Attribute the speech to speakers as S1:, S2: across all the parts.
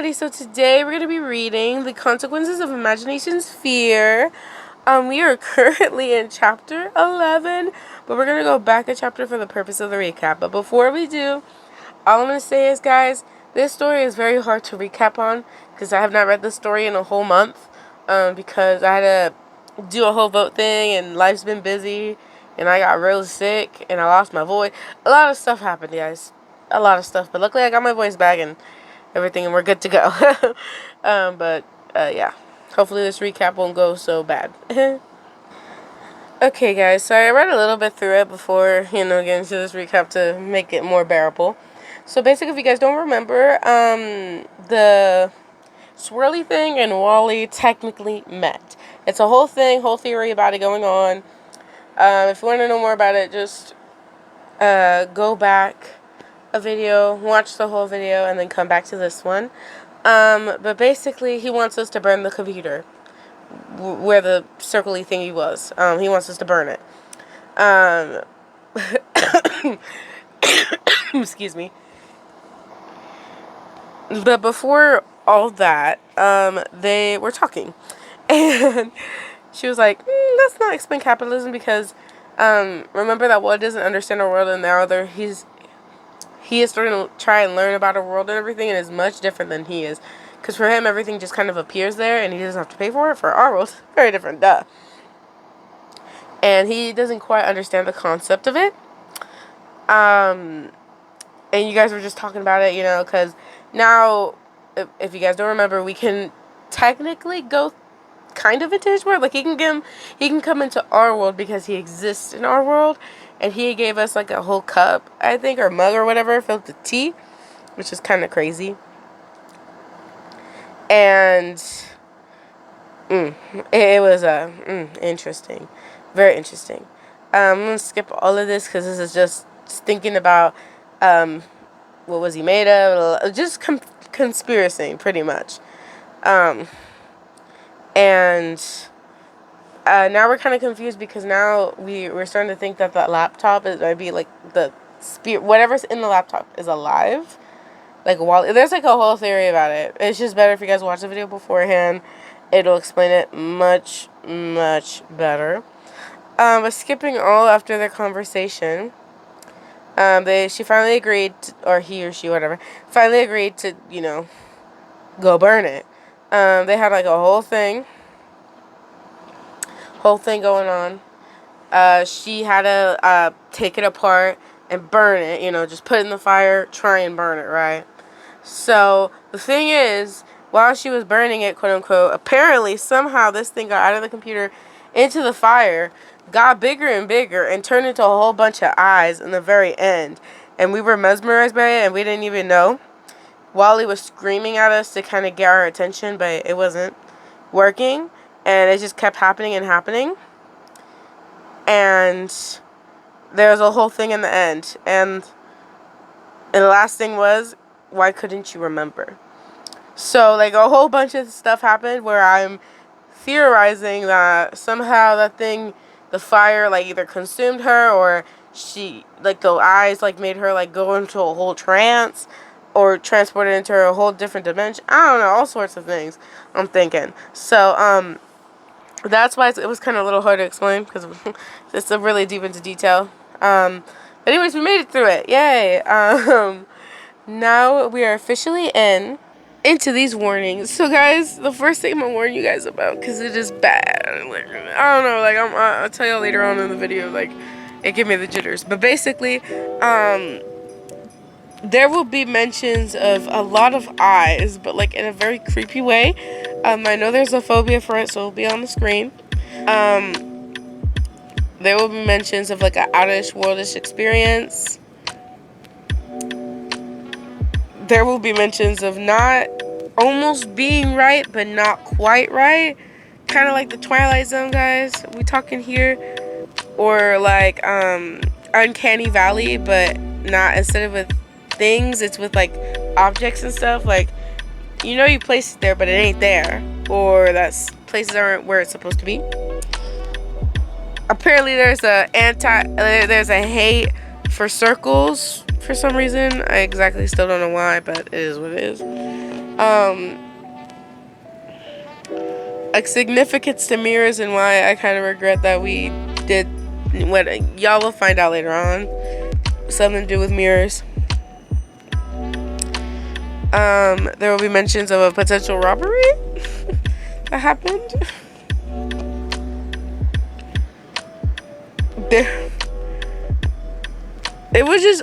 S1: everybody. So today we're going to be reading The Consequences of Imagination's Fear. We are currently in chapter 11, but we're going to go back a chapter for the purpose of the recap. But before we do, all I'm going to say is, guys, this story is very hard to recap on because I have not read this story in a whole month because I had to do a whole vote thing and life's been busy and I got real sick and I lost my voice. A lot of stuff happened, guys. A lot of stuff, but luckily I got my voice back and everything, and we're good to go. Yeah, hopefully this recap won't go so bad. Okay, guys, so I read a little bit through it before, getting into this recap to make it more bearable. So basically, if you guys don't remember, the swirly thing and Wally technically met. It's a whole thing, whole theory about it going on. If you want to know more about it, just go back a video, watch the whole video, and then come back to this one. But basically, he wants us to burn the computer where the circly thingy was. He wants us to burn it. Excuse me. But before all that, they were talking, and she was like, "Let's not explain capitalism because remember that Walt doesn't understand our world, and now he is starting to try and learn about our world and everything, and is much different than he is. Because for him, everything just kind of appears there, and he doesn't have to pay for it. For our world, very different, duh. And he doesn't quite understand the concept of it. And you guys were just talking about it, because now, if you guys don't remember, we can technically go kind of into his world. Like, he can come into our world because he exists in our world. And he gave us like a whole cup, I think, or mug or whatever, filled with tea, which is kind of crazy. And it was interesting, very interesting. I'm gonna skip all of this because this is just thinking about what was he made of, just conspiracy, pretty much. Now we're kind of confused because now we're starting to think that the laptop might be like the spirit, whatever's in the laptop is alive. Like Wally, there's like a whole theory about it. It's just better if you guys watch the video beforehand. It'll explain it much, much better. But skipping all after their conversation, she finally agreed, or he or she, whatever, finally agreed to, go burn it. They had like a whole thing going on. She had to take it apart and burn it, just put it in the fire, try and burn it, right? So the thing is, while she was burning it, quote unquote, apparently somehow this thing got out of the computer into the fire, got bigger and bigger, and turned into a whole bunch of eyes in the very end. And we were mesmerized by it, and we didn't even know. Wally was screaming at us to kind of get our attention, but it wasn't working. And it just kept happening and happening. And there was a whole thing in the end. And the last thing was, why couldn't you remember? So, like, a whole bunch of stuff happened where I'm theorizing that somehow that thing, the fire, like, either consumed her or she, like, the eyes, like, made her, like, go into a whole trance or transported into a whole different dimension. I don't know, all sorts of things I'm thinking. So, that's why it was kind of a little hard to explain because it's really deep into detail. But anyways, we made it through it. Yay. Now we are officially into these warnings. So, guys, the first thing I'm going to warn you guys about, because it is bad. Like, I don't know. Like, I'll tell you later on in the video. Like, it gave me the jitters. But basically, there will be mentions of a lot of eyes, but like in a very creepy way. I know there's a phobia for it, so it'll be on the screen. There will be mentions of like an outish, worldish experience. There will be mentions of not almost being right, but not quite right. Kind of like the Twilight Zone, guys. We talking here, or like Uncanny Valley, but not, instead of with things, it's with like objects and stuff. Like, you place it there, but it ain't there, or that places aren't where it's supposed to be. Apparently, there's a hate for circles for some reason. I exactly still don't know why, but it is what it is. A significance to mirrors and why I kind of regret that we did what y'all will find out later on. Something to do with mirrors. There will be mentions of a potential robbery that happened. It was just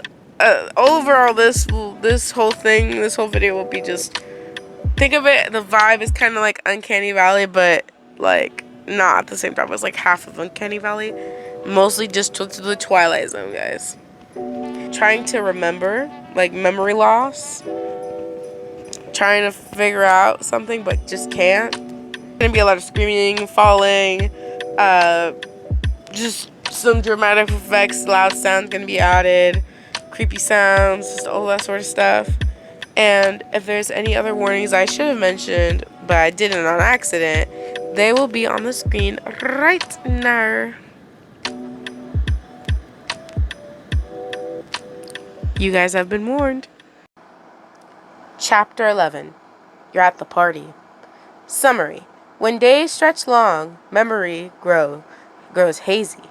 S1: overall this whole video will be just, think of it, the vibe is kind of like Uncanny Valley, but like not at the same time. It's like half of Uncanny Valley, mostly just to the Twilight Zone, guys. Trying to remember, like memory loss, trying to figure out something but just can't. Gonna be a lot of screaming, falling, just some dramatic effects, loud sounds gonna be added, creepy sounds, just all that sort of stuff. And if there's any other warnings I should have mentioned, but I didn't on accident, they will be on the screen right now. You guys have been warned. Chapter 11. You're at the party. Summary. When days stretch long, memory grows hazy.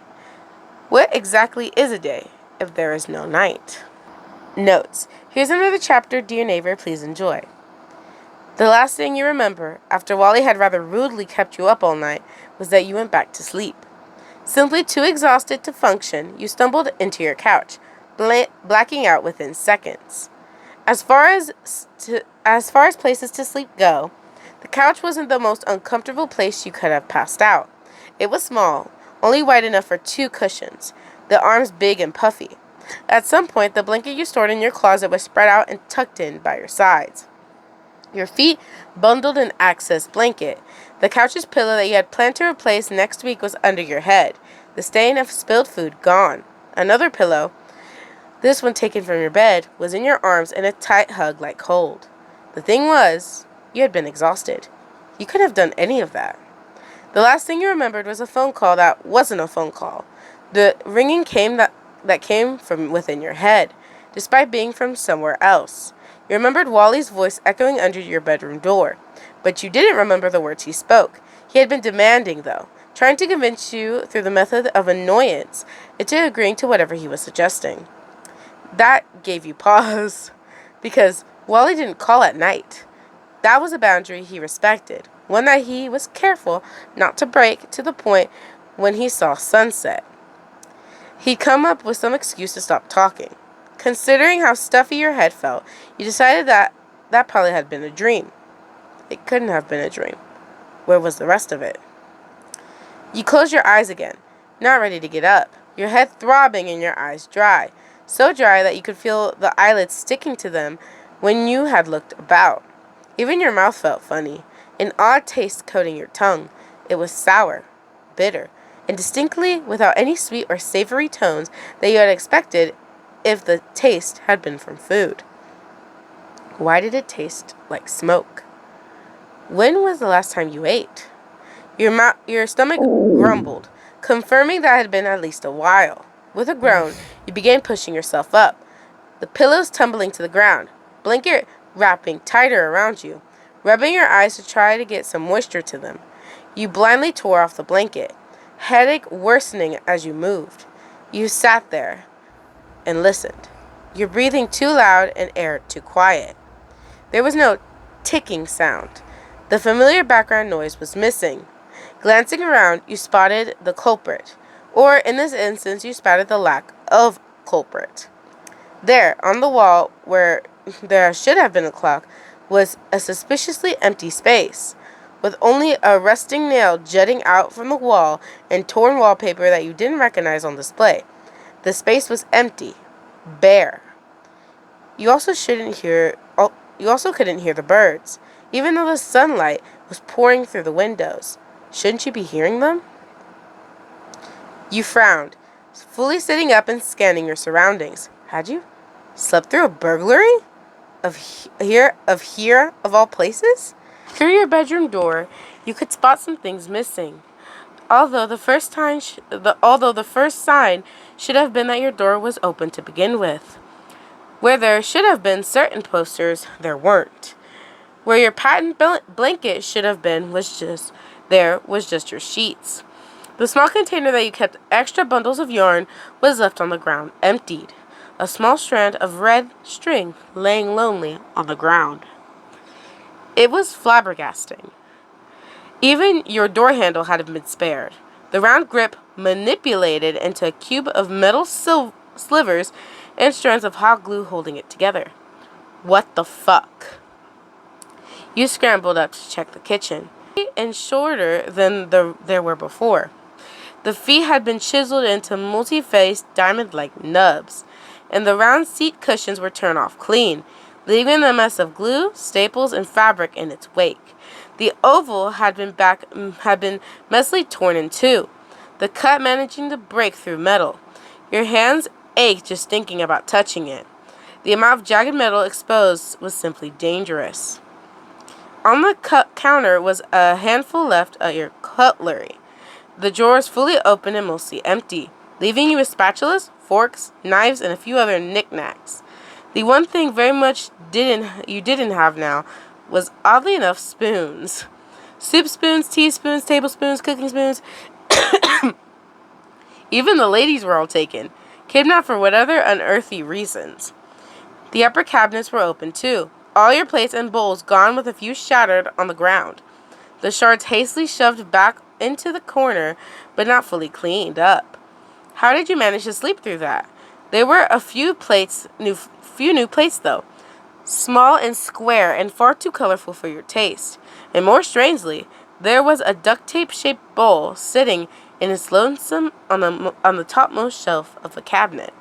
S1: What exactly is a day if there is no night? Notes. Here's another chapter, dear neighbor, please enjoy. The last thing you remember, after Wally had rather rudely kept you up all night, was that you went back to sleep. Simply too exhausted to function, you stumbled into your couch, blacking out within seconds. As far as places to sleep go, the couch wasn't the most uncomfortable place you could have passed out. It was small, only wide enough for 2 cushions, the arms big and puffy. At some point, the blanket you stored in your closet was spread out and tucked in by your sides. Your feet bundled in access blanket. The couch's pillow that you had planned to replace next week was under your head, the stain of spilled food gone. Another pillow, this one taken from your bed, was in your arms in a tight hug like cold. The thing was, you had been exhausted. You couldn't have done any of that. The last thing you remembered was a phone call that wasn't a phone call. The ringing came that came from within your head, despite being from somewhere else. You remembered Wally's voice echoing under your bedroom door, but you didn't remember the words he spoke. He had been demanding, though, trying to convince you through the method of annoyance into agreeing to whatever he was suggesting. That gave you pause, because Wally didn't call at night. That was a boundary he respected, one that he was careful not to break to the point when he saw sunset. He'd come up with some excuse to stop talking. Considering how stuffy your head felt, you decided that probably had been a dream. It couldn't have been a dream. Where was the rest of it? You closed your eyes again, not ready to get up, your head throbbing and your eyes dry, so dry that you could feel the eyelids sticking to them when you had looked about. Even your mouth felt funny, an odd taste coating your tongue. It was sour, bitter, and distinctly without any sweet or savory tones that you had expected if the taste had been from food. Why did it taste like smoke? When was the last time you ate? Your stomach grumbled, confirming that it had been at least a while. With a groan, you began pushing yourself up, the pillows tumbling to the ground, blanket wrapping tighter around you, rubbing your eyes to try to get some moisture to them. You blindly tore off the blanket, headache worsening as you moved. You sat there and listened, your breathing too loud and air too quiet. There was no ticking sound. The familiar background noise was missing. Glancing around, you spotted the culprit, or in this instance, you spotted the lack of culprit. There, on the wall, where there should have been a clock, was a suspiciously empty space, with only a rusting nail jutting out from the wall and torn wallpaper that you didn't recognize on display. The space was empty, bare. You also couldn't hear the birds, even though the sunlight was pouring through the windows. Shouldn't you be hearing them? You frowned, fully sitting up and scanning your surroundings. Had you slept through a burglary? Of here, of all places? Through your bedroom door, you could spot some things missing. Although the first sign should have been that your door was open to begin with. Where there should have been certain posters, there weren't. Where your patent blanket should have been was just your sheets. The small container that you kept extra bundles of yarn was left on the ground, emptied. A small strand of red string laying lonely on the ground. It was flabbergasting. Even your door handle had been spared. The round grip manipulated into a cube of metal slivers and strands of hot glue holding it together. What the fuck? You scrambled up to check the kitchen. And shorter than there were before. The feet had been chiseled into multi-faced diamond-like nubs, and the round seat cushions were turned off clean, leaving a mess of glue, staples, and fabric in its wake. The oval had been messily torn in two, the cut managing to break through metal. Your hands ached just thinking about touching it. The amount of jagged metal exposed was simply dangerous. On the counter was a handful left of your cutlery. The drawers fully open and mostly empty, leaving you with spatulas, forks, knives, and a few other knickknacks. The one thing very much you didn't have now was, oddly enough, spoons. Soup spoons, teaspoons, tablespoons, cooking spoons. Even the ladies were all taken, kidnapped for whatever unearthly reasons. The upper cabinets were open too, all your plates and bowls gone with a few shattered on the ground. The shards hastily shoved back into the corner, but not fully cleaned up. How did you manage to sleep through that? There were a few new plates though, small and square and far too colorful for your taste. And more strangely, there was a duct tape shaped bowl sitting in its lonesome on the topmost shelf of the cabinet.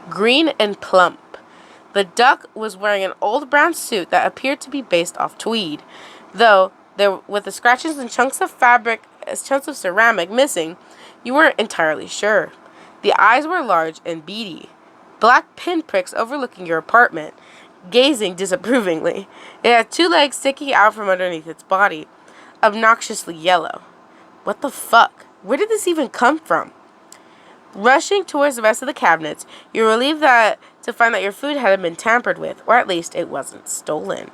S1: Green and plump. The duck was wearing an old brown suit that appeared to be based off tweed, though with the scratches and chunks of ceramic missing, you weren't entirely sure. The eyes were large and beady, black pinpricks overlooking your apartment, gazing disapprovingly. It had two legs sticking out from underneath its body, obnoxiously yellow. What the fuck? Where did this even come from? Rushing towards the rest of the cabinets, you're relieved to find that your food hadn't been tampered with, or at least it wasn't stolen.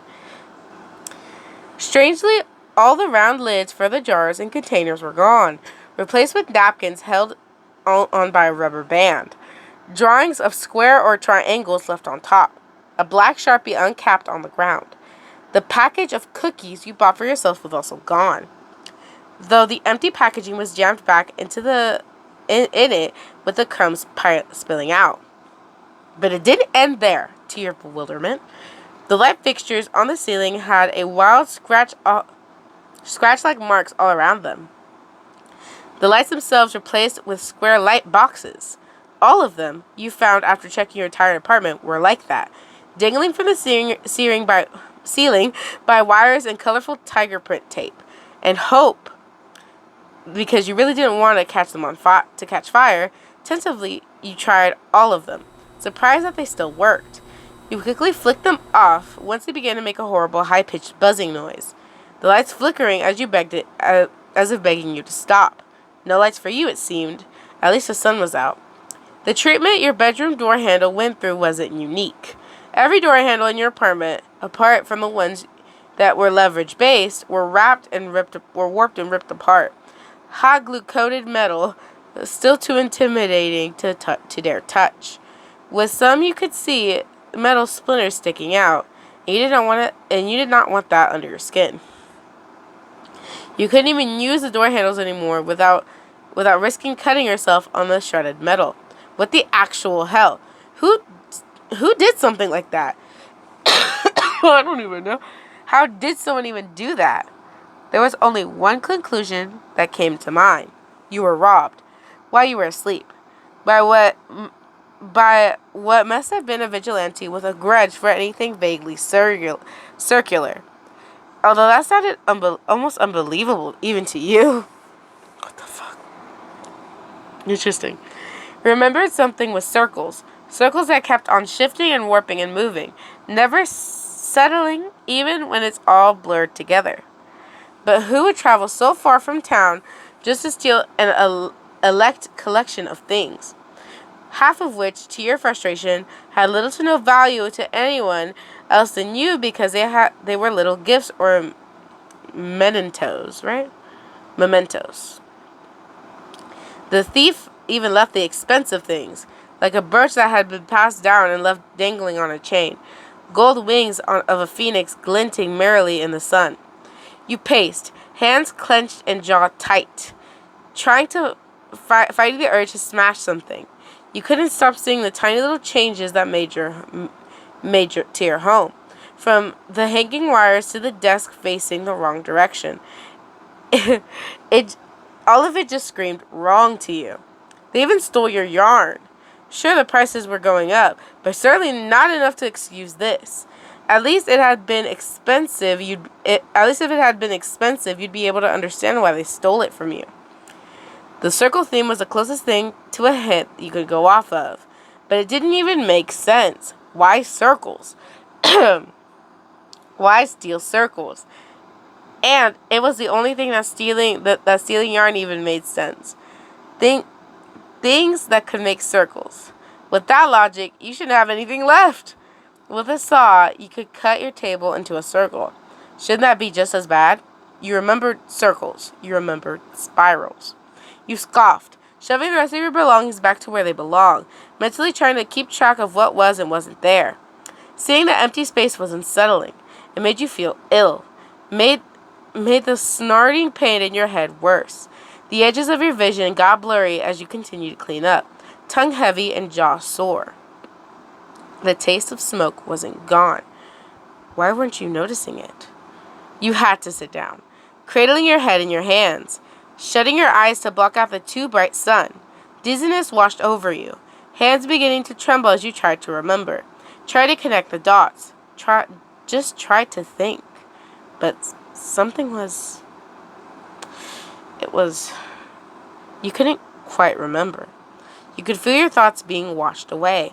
S1: Strangely, all the round lids for the jars and containers were gone, replaced with napkins held on by a rubber band. Drawings of square or triangles left on top. A black Sharpie uncapped on the ground. The package of cookies you bought for yourself was also gone, though the empty packaging was jammed back into in it with the crumbs spilling out. But it didn't end there, to your bewilderment. The light fixtures on the ceiling had a wild scratch-like marks all around them. The lights themselves were placed with square light boxes. All of them, you found after checking your entire apartment, were like that, dangling from the ceiling by wires and colorful tiger print tape. And hope, because you really didn't want to catch them catch fire, tentatively you tried all of them, surprised that they still worked. You quickly flicked them off once they began to make a horrible high-pitched buzzing noise, the lights flickering as if begging you to stop. No lights for you, it seemed. At least the sun was out. The treatment your bedroom door handle went through wasn't unique. Every door handle in your apartment, apart from the ones that were leverage-based, were warped and ripped apart. Hot glue-coated metal, still too intimidating to dare touch. With some you could see metal splinters sticking out, and you did not want that under your skin. You couldn't even use the door handles anymore without risking cutting yourself on the shredded metal. What the actual hell? Who did something like that? I don't even know. How did someone even do that? There was only one conclusion that came to mind. You were robbed while you were asleep by what must have been a vigilante with a grudge for anything vaguely circular. Although that sounded almost unbelievable even to you. What the fuck? Interesting. Remembered something with circles. Circles that kept on shifting and warping and moving, never settling even when it's all blurred together. But who would travel so far from town just to steal an elect collection of things? half of which, to your frustration, had little to no value to anyone else than you because they were little gifts or mementos, right? Mementos. The thief even left the expensive things, like a brooch that had been passed down and left dangling on a chain, gold wings of a phoenix glinting merrily in the sun. You paced, hands clenched and jaw tight, trying to fight the urge to smash something. You couldn't stop seeing the tiny little changes that made to your home, from the hanging wires to the desk facing the wrong direction. it all of it just screamed wrong to you. They even stole your yarn. Sure, the prices were going up, but certainly not enough to excuse this. At least if it had been expensive, you'd be able to understand why they stole it from you. The circle theme was the closest thing to a hint you could go off of, but it didn't even make sense. Why circles? Why steal circles? And it was the only thing that stealing yarn even made sense. Things that could make circles. With that logic, you shouldn't have anything left. With a saw, you could cut your table into a circle. Shouldn't that be just as bad? You remembered circles. You remembered spirals. You scoffed, shoving the rest of your belongings back to where they belong, mentally trying to keep track of what was and wasn't there. Seeing the empty space was unsettling. It made you feel ill. Made the snorting pain in your head worse. The edges of your vision got blurry as you continued to clean up, tongue heavy and jaw sore. The taste of smoke wasn't gone. Why weren't you noticing it? You had to sit down, cradling your head in your hands, shutting your eyes to block out the too bright sun. Dizziness washed over you, hands beginning to tremble as you tried to remember. Try to connect the dots. Just try to think. But something was... You couldn't quite remember. You could feel your thoughts being washed away.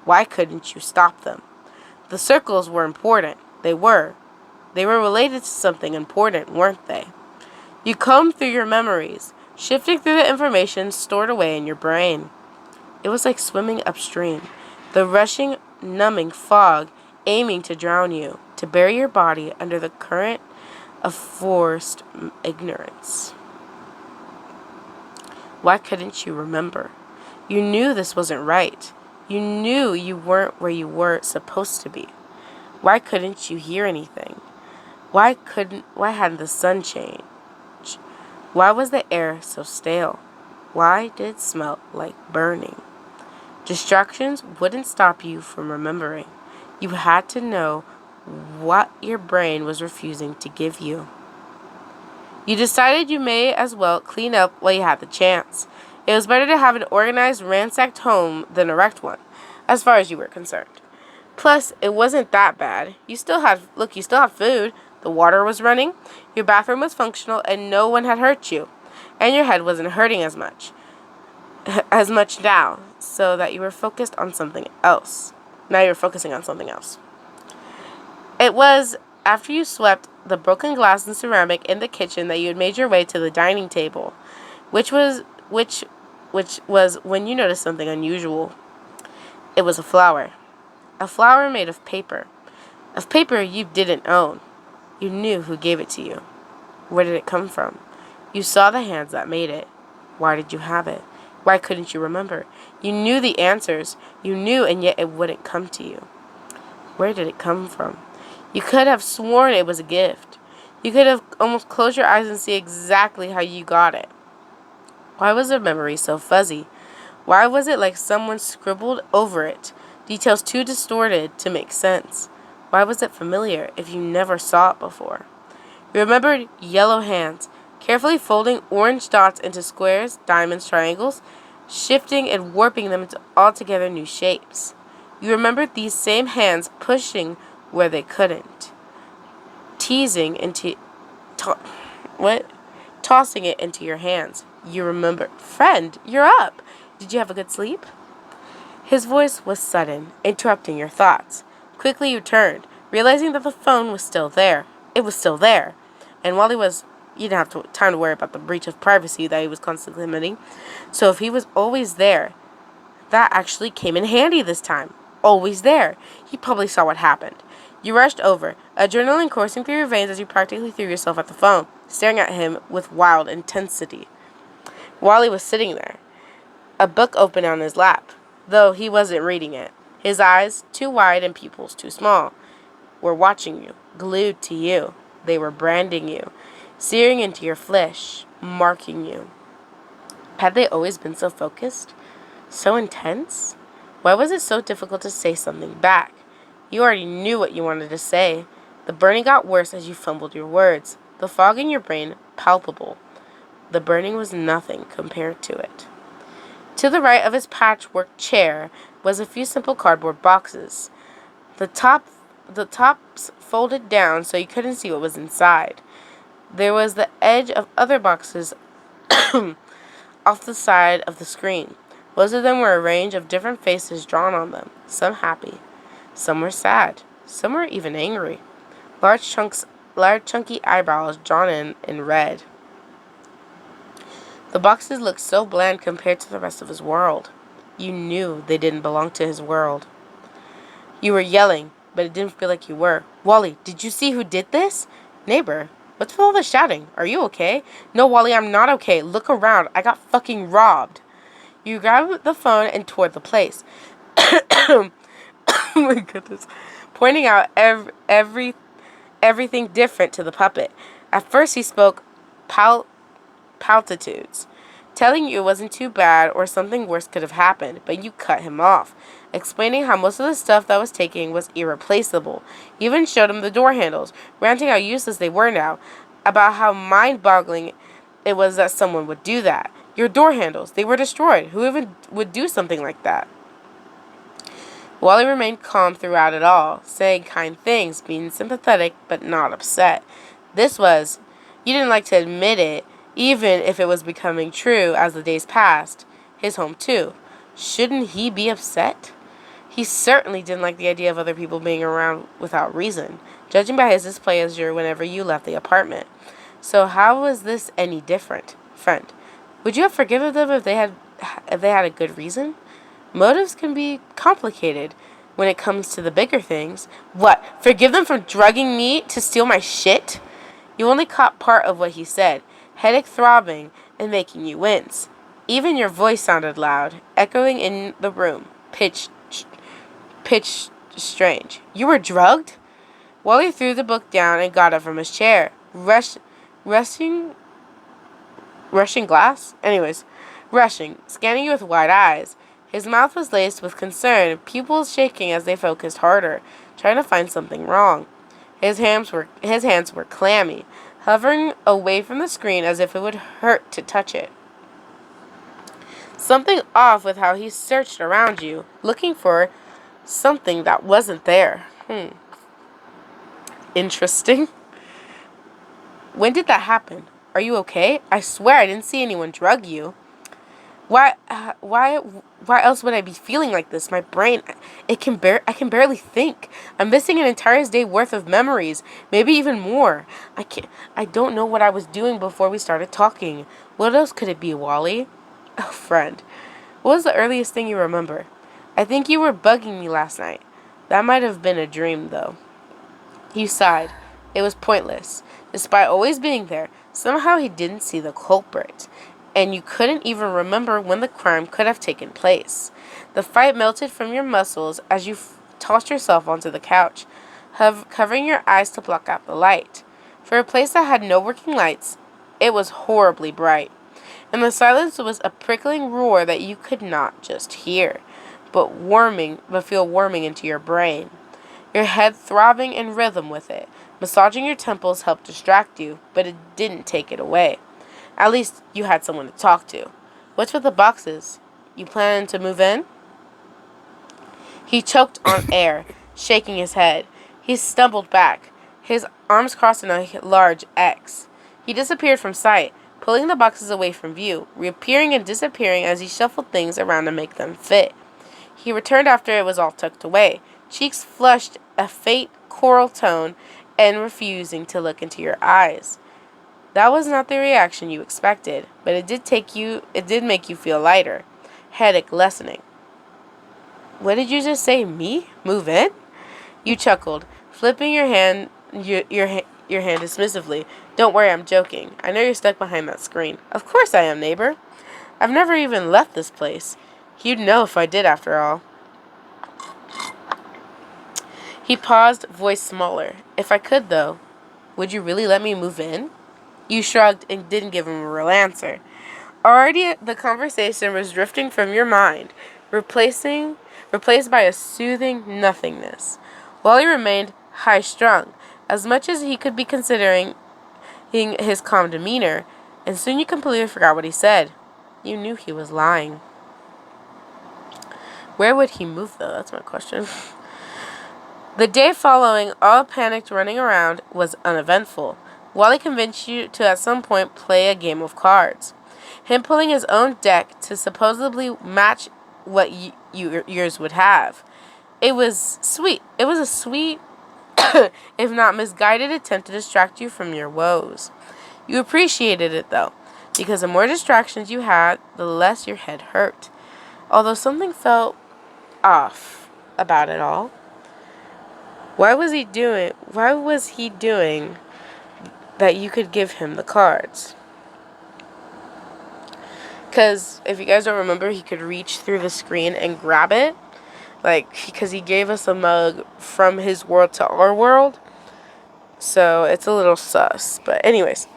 S1: Why couldn't you stop them? The circles were important. They were. They were related to something important, weren't they? You combed through your memories, shifting through the information stored away in your brain. It was like swimming upstream, the rushing, numbing fog aiming to drown you, to bury your body under the current of forced ignorance. Why couldn't you remember? You knew this wasn't right. You knew you weren't where you were supposed to be. Why couldn't you hear anything? Why hadn't the sun changed? Why was the air so stale? Why did it smell like burning? Distractions wouldn't stop you from remembering. You had to know what your brain was refusing to give you. You decided you may as well clean up while you had the chance. It was better to have an organized, ransacked home than a wrecked one, as far as you were concerned. Plus, it wasn't that bad. You still had food. The water was running, your bathroom was functional, and no one had hurt you. And your head wasn't hurting as much now, so that you were focused on something else. Now you're focusing on something else. It was after you swept the broken glass and ceramic in the kitchen that you had made your way to the dining table, which was when you noticed something unusual. It was a flower made of paper you didn't own. You knew who gave it to you. Where did it come from? You saw the hands that made it. Why did you have it? Why couldn't you remember? You knew the answers. You knew, and yet it wouldn't come to you. Where did it come from? You could have sworn it was a gift. You could have almost closed your eyes and see exactly how you got it. Why was the memory so fuzzy? Why was it like someone scribbled over it, details too distorted to make sense? Why was it familiar if you never saw it before? You remembered yellow hands, carefully folding orange dots into squares, diamonds, triangles, shifting and warping them into altogether new shapes. You remembered these same hands pushing where they couldn't, tossing it into your hands. You remember, friend, you're up. Did you have a good sleep? His voice was sudden, interrupting your thoughts. Quickly you turned, realizing that the phone was still there. It was still there. And while you didn't have time to worry about the breach of privacy that he was constantly committing. So if he was always there, That actually came in handy this time. Always there. He probably saw what happened. You rushed over, adrenaline coursing through your veins as you practically threw yourself at the phone, staring at him with wild intensity. Wally was sitting there, a book open on his lap, though he wasn't reading it. His eyes, too wide and pupils too small, were watching you, glued to you. They were branding you, searing into your flesh, marking you. Had they always been so focused? So intense? Why was it so difficult to say something back? You already knew what you wanted to say. The burning got worse as you fumbled your words, the fog in your brain palpable. The burning was nothing compared to it. To the right of his patchwork chair was a few simple cardboard boxes. The tops folded down so you couldn't see what was inside. There was the edge of other boxes off the side of the screen. Most of them were a range of different faces drawn on them, some happy, some were sad, some were even angry. Large chunky eyebrows drawn in red. The boxes looked so bland compared to the rest of his world. You knew they didn't belong to his world. You were yelling, but it didn't feel like you were. Wally, did you see who did this? Neighbor, what's with all the shouting? Are you okay? No, Wally, I'm not okay. Look around. I got fucking robbed. You grabbed the phone and toured the place. Oh my goodness. Pointing out everything different to the puppet. At first he spoke platitudes, telling you it wasn't too bad or something worse could have happened, but you cut him off, explaining how most of the stuff that was taken was irreplaceable. You even showed him the door handles, ranting how useless they were now, about how mind-boggling it was that someone would do that. Your door handles, they were destroyed. Who even would do something like that? Wally remained calm throughout it all, saying kind things, being sympathetic but not upset. You didn't like to admit it, even if it was becoming true as the days passed. His home too. Shouldn't he be upset? He certainly didn't like the idea of other people being around without reason, judging by his displeasure whenever you left the apartment. So how was this any different? Friend, would you have forgiven them if they had a good reason? Motives can be complicated when it comes to the bigger things. What? Forgive them for drugging me to steal my shit? You only caught part of what he said, headache throbbing and making you wince. Even your voice sounded loud, echoing in the room, pitch strange. You were drugged? Wally threw the book down and got up from his chair, rushing, scanning you with wide eyes. His mouth was laced with concern, pupils shaking as they focused harder, trying to find something wrong. His hands were clammy, hovering away from the screen as if it would hurt to touch it. Something off with how he searched around you, looking for something that wasn't there. Interesting. When did that happen? Are you okay? I swear I didn't see anyone drug you. Why else would I be feeling like this? My brain, I can barely think. I'm missing an entire day's worth of memories, maybe even more. I don't know what I was doing before we started talking. What else could it be, Wally? Oh, friend, what was the earliest thing you remember? I think you were bugging me last night. That might have been a dream, though. You sighed. It was pointless. Despite always being there, somehow he didn't see the culprit. And you couldn't even remember when the crime could have taken place. The fright melted from your muscles as you tossed yourself onto the couch, covering your eyes to block out the light. For a place that had no working lights, it was horribly bright. And the silence was a prickling roar that you could not just hear, but feel warming into your brain. Your head throbbing in rhythm with it. Massaging your temples helped distract you, but it didn't take it away. At least you had someone to talk to. What's with the boxes? You planning to move in? He choked on air, shaking his head. He stumbled back, his arms crossed in a large X. He disappeared from sight, pulling the boxes away from view, reappearing and disappearing as he shuffled things around to make them fit. He returned after it was all tucked away, cheeks flushed a faint coral tone and refusing to look into your eyes. That was not the reaction you expected, but it did make you feel lighter, headache lessening. What did you just say? Me? Move in? You chuckled, flipping your hand dismissively. Don't worry, I'm joking. I know you're stuck behind that screen. Of course I am, neighbor. I've never even left this place. You'd know if I did, after all. He paused, voice smaller. If I could, though, would you really let me move in? You shrugged and didn't give him a real answer. Already the conversation was drifting from your mind, replaced by a soothing nothingness. Wally remained high-strung, as much as he could be considering his calm demeanor, and soon you completely forgot what he said. You knew he was lying. Where would he move, though? That's my question. The day following, all panicked running around, was uneventful. Wally convinced you to at some point play a game of cards. Him pulling his own deck to supposedly match what yours would have. It was sweet. It was a sweet, if not misguided, attempt to distract you from your woes. You appreciated it, though, because the more distractions you had, the less your head hurt. Although something felt off about it all. Why was he doing that you could give him the cards? Because if you guys don't remember, he could reach through the screen and grab it. Because he gave us a mug from his world to our world. So it's a little sus. But anyways,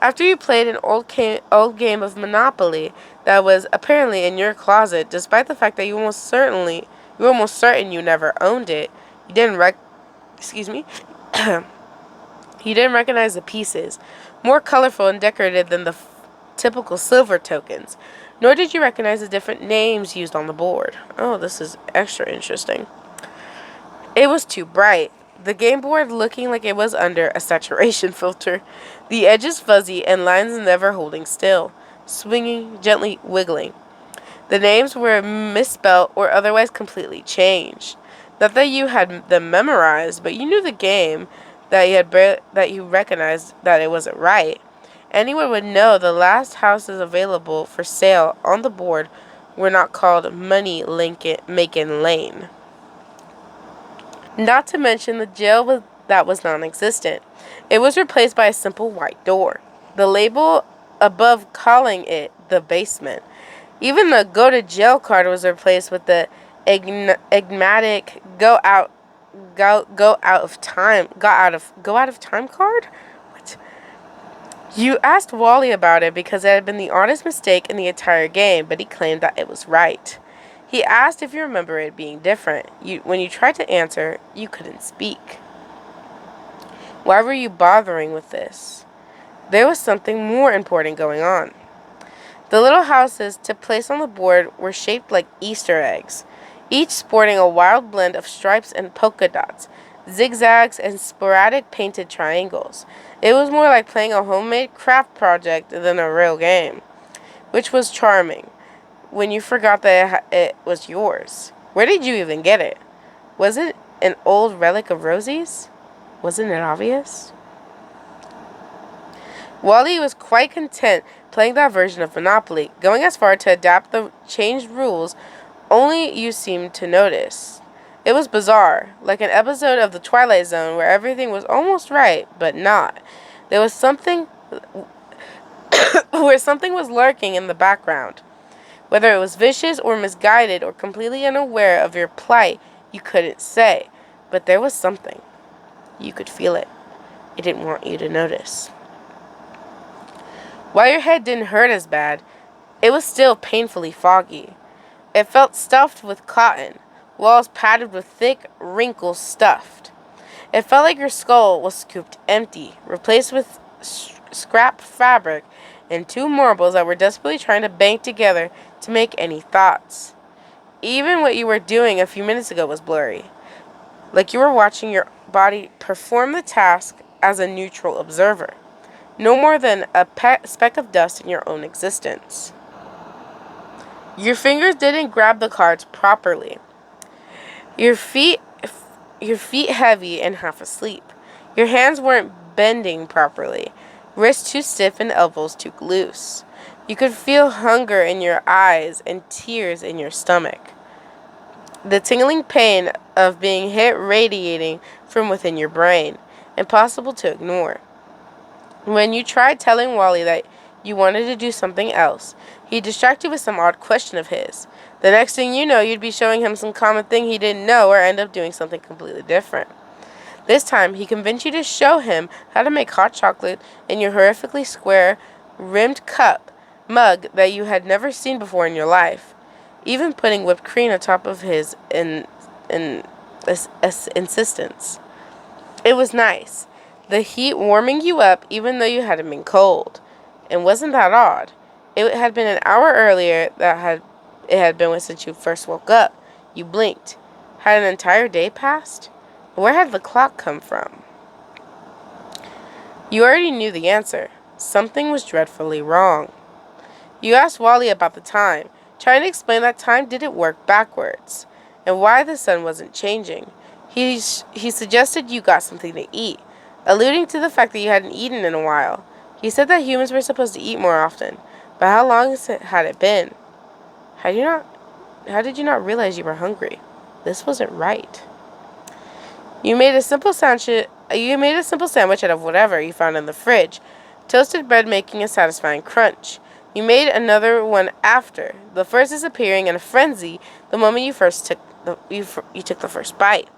S1: after you played an old game of Monopoly that was apparently in your closet, despite the fact that you were almost certain you never owned it, you didn't he didn't recognize the pieces, more colorful and decorated than the typical silver tokens. Nor did you recognize the different names used on the board. Oh, this is extra interesting. It was too bright. The game board looking like it was under a saturation filter. The edges fuzzy and lines never holding still, swinging, gently wiggling. The names were misspelled or otherwise completely changed. Not that you had them memorized, but you knew the game, that you recognized that it wasn't right. Anyone would know the last houses available for sale on the board were not called Money Making Lane. Not to mention the jail that was non-existent. It was replaced by a simple white door. The label above calling it the basement. Even the go to jail card was replaced with the enigmatic go out of time card. What? You asked Wally about it because it had been the oddest mistake in the entire game, but he claimed that it was right. He asked if you remember it being different. When you tried to answer, you couldn't speak. Why were you bothering with this? There was something more important going on. The little houses to place on the board were shaped like Easter eggs, each sporting a wild blend of stripes and polka dots, zigzags, and sporadic painted triangles. It was more like playing a homemade craft project than a real game, which was charming when you forgot that it was yours. Where did you even get it? Was it an old relic of Rosie's? Wasn't it obvious? Wally was quite content playing that version of Monopoly, going as far to adapt the changed rules only you seemed to notice. It was bizarre, like an episode of The Twilight Zone where everything was almost right, but not. There was something where something was lurking in the background. Whether it was vicious or misguided or completely unaware of your plight, you couldn't say. But there was something. You could feel it. It didn't want you to notice. While your head didn't hurt as bad, it was still painfully foggy. It felt stuffed with cotton, walls padded with thick, wrinkles stuffed. It felt like your skull was scooped empty, replaced with scrap fabric and two marbles that were desperately trying to bang together to make any thoughts. Even what you were doing a few minutes ago was blurry, like you were watching your body perform the task as a neutral observer, no more than a speck of dust in your own existence. Your fingers didn't grab the cards properly. Your feet heavy and half asleep. Your hands weren't bending properly, wrists too stiff and elbows too loose. You could feel hunger in your eyes and tears in your stomach. the tingling pain of being hit radiating from within your brain, impossible to ignore. When you tried telling Wally that you wanted to do something else, he'd distract you with some odd question of his. The next thing you know, you'd be showing him some common thing he didn't know or end up doing something completely different. This time, he convinced you to show him how to make hot chocolate in your horrifically square, rimmed mug that you had never seen before in your life, even putting whipped cream on top of his insistence. It was nice, the heat warming you up even though you hadn't been cold. And wasn't that odd? It had been an hour earlier it had been since you first woke up. You blinked. Had an entire day passed? Where had the clock come from? You already knew the answer. Something was dreadfully wrong. You asked Wally about the time, trying to explain that time didn't work backwards, and why the sun wasn't changing. He suggested you got something to eat, alluding to the fact that you hadn't eaten in a while. He said that humans were supposed to eat more often, but how long had it been? How did you not realize you were hungry? This wasn't right. You made a simple sandwich out of whatever you found in the fridge, toasted bread making a satisfying crunch. You made another one after, the first disappearing in a frenzy the moment you took the first bite.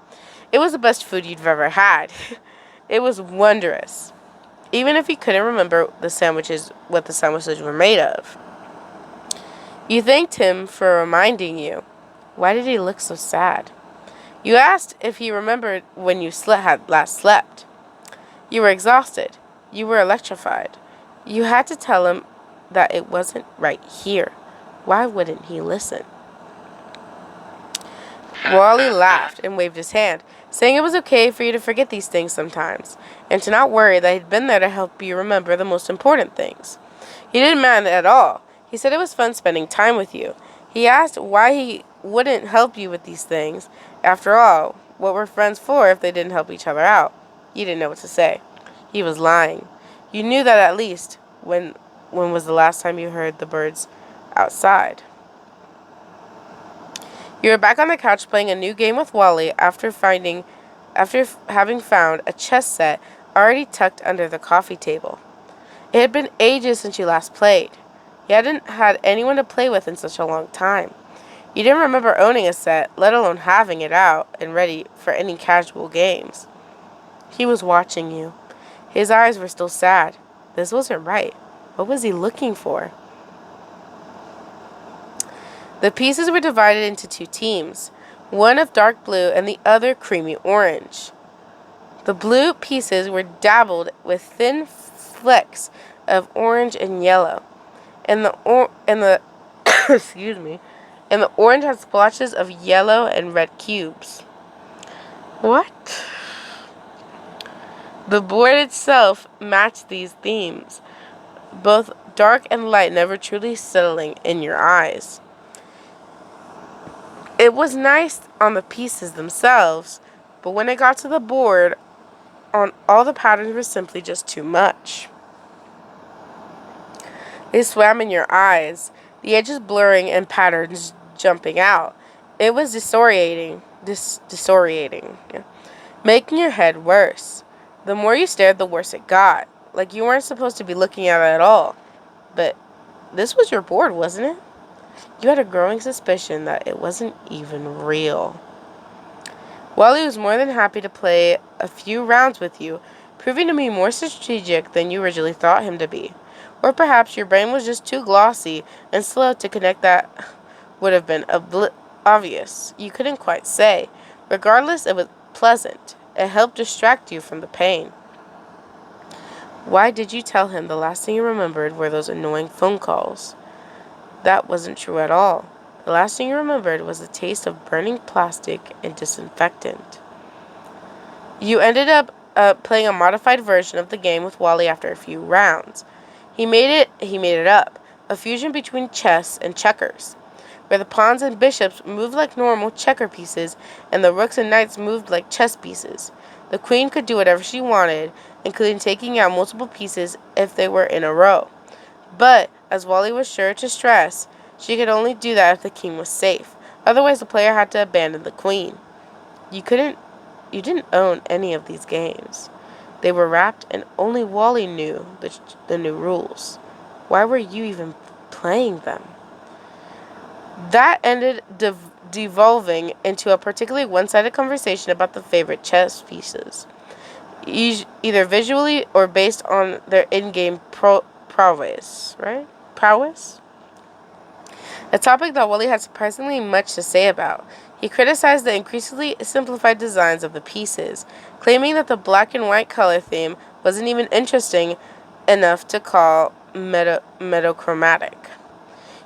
S1: It was the best food you'd ever had. It was wondrous, even if you couldn't remember what the sandwiches were made of. You thanked him for reminding you. Why did he look so sad? You asked if he remembered when you had last slept. You were exhausted. You were electrified. You had to tell him that it wasn't right here. Why wouldn't he listen? Wally laughed and waved his hand, saying it was okay for you to forget these things sometimes, and to not worry that he'd been there to help you remember the most important things. He didn't mind at all. He said it was fun spending time with you. He asked why he wouldn't help you with these things. After all, what were friends for if they didn't help each other out? You didn't know what to say. He was lying. You knew that at least. When was the last time you heard the birds outside? You were back on the couch playing a new game with Wally after having found a chess set already tucked under the coffee table. It had been ages since you last played. You hadn't had anyone to play with in such a long time. You didn't remember owning a set, let alone having it out and ready for any casual games. He was watching you. His eyes were still sad. This wasn't right. What was he looking for? The pieces were divided into two teams, one of dark blue and the other creamy orange. The blue pieces were dabbled with thin flecks of orange and yellow, and the excuse me, and the orange had splotches of yellow and red cubes. What? The board itself matched these themes, both dark and light, never truly settling in your eyes. It was nice on the pieces themselves, but when it got to the board, all the patterns were simply just too much. They swam in your eyes, the edges blurring and patterns jumping out. It was disorientating, making your head worse. The more you stared, the worse it got, like you weren't supposed to be looking at it at all. But this was your board, wasn't it? You had a growing suspicion that it wasn't even real. Wally was more than happy to play a few rounds with you, proving to be more strategic than you originally thought him to be. Or perhaps your brain was just too glossy and slow to connect. That would have been obvious. You couldn't quite say. Regardless, it was pleasant. It helped distract you from the pain. Why did you tell him the last thing you remembered were those annoying phone calls? That wasn't true at all. The last thing you remembered was the taste of burning plastic and disinfectant. You ended up playing a modified version of the game with Wally after a few rounds. He made it up, a fusion between chess and checkers, where the pawns and bishops moved like normal checker pieces and the rooks and knights moved like chess pieces. The queen could do whatever she wanted, including taking out multiple pieces if they were in a row. But, as Wally was sure to stress, she could only do that if the king was safe. Otherwise, the player had to abandon the queen. You didn't own any of these games. They were wrapped, and only Wally knew the new rules. Why were you even playing them? That ended devolving into a particularly one-sided conversation about the favorite chess pieces, either visually or based on their in-game prowess, right? Prowess? A topic that Wally had surprisingly much to say about. He criticized the increasingly simplified designs of the pieces, claiming that the black and white color theme wasn't even interesting enough to call monochromatic.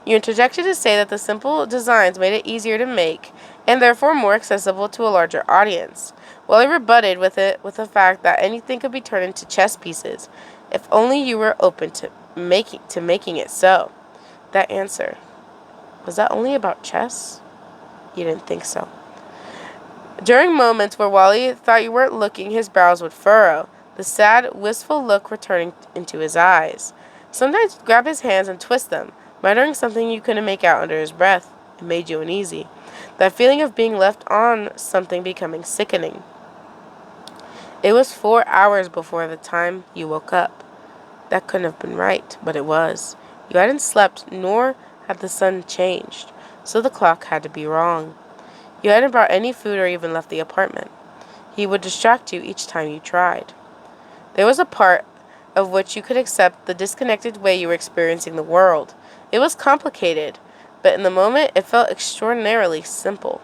S1: You interjected to say that the simple designs made it easier to make, and therefore more accessible to a larger audience. Wally rebutted with the fact that anything could be turned into chess pieces, if only you were open to making it so. That answer. Was that only about chess? You didn't think so. During moments where Wally thought you weren't looking, his brows would furrow, the sad, wistful look returning into his eyes. Sometimes he'd grab his hands and twist them, muttering something you couldn't make out under his breath. It made you uneasy. That feeling of being left on something becoming sickening. It was 4 hours before the time you woke up. That couldn't have been right, but it was. You hadn't slept, nor had the sun changed, so the clock had to be wrong. You hadn't brought any food or even left the apartment. He would distract you each time you tried. There was a part of which you could accept the disconnected way you were experiencing the world. It was complicated, but in the moment it felt extraordinarily simple.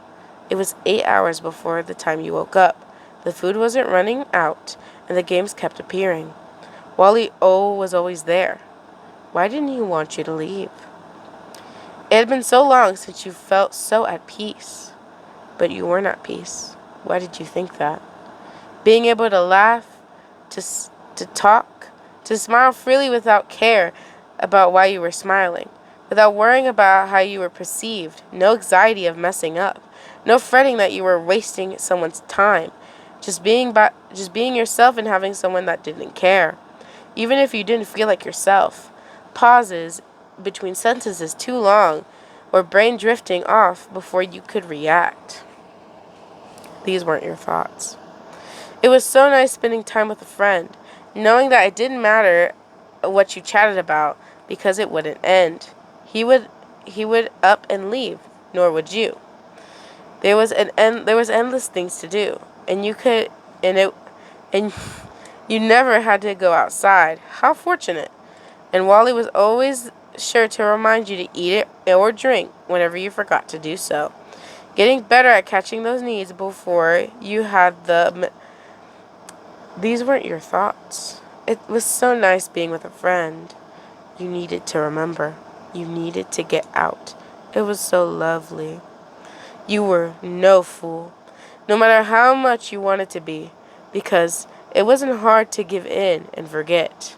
S1: It was 8 hours before the time you woke up. The food wasn't running out, and the games kept appearing. Wally O was always there. Why didn't he want you to leave? It had been so long since you felt so at peace. But you weren't at peace. Why did you think that? Being able to laugh, to talk, to smile freely without care about why you were smiling, without worrying about how you were perceived, no anxiety of messing up, no fretting that you were wasting someone's time, just being yourself and having someone that didn't care, even if you didn't feel like yourself. Pauses between sentences too long, or brain drifting off before you could react. These weren't your thoughts. It was so nice spending time with a friend, knowing that it didn't matter what you chatted about because it wouldn't end. He would up and leave, nor would you. There was endless things to do, and and you never had to go outside. How fortunate. And Wally was always sure to remind you to eat it or drink whenever you forgot to do so. Getting better at catching those needs before you had the... These weren't your thoughts. It was so nice being with a friend. You needed to remember. You needed to get out. It was so lovely. You were no fool, no matter how much you wanted to be, because it wasn't hard to give in and forget.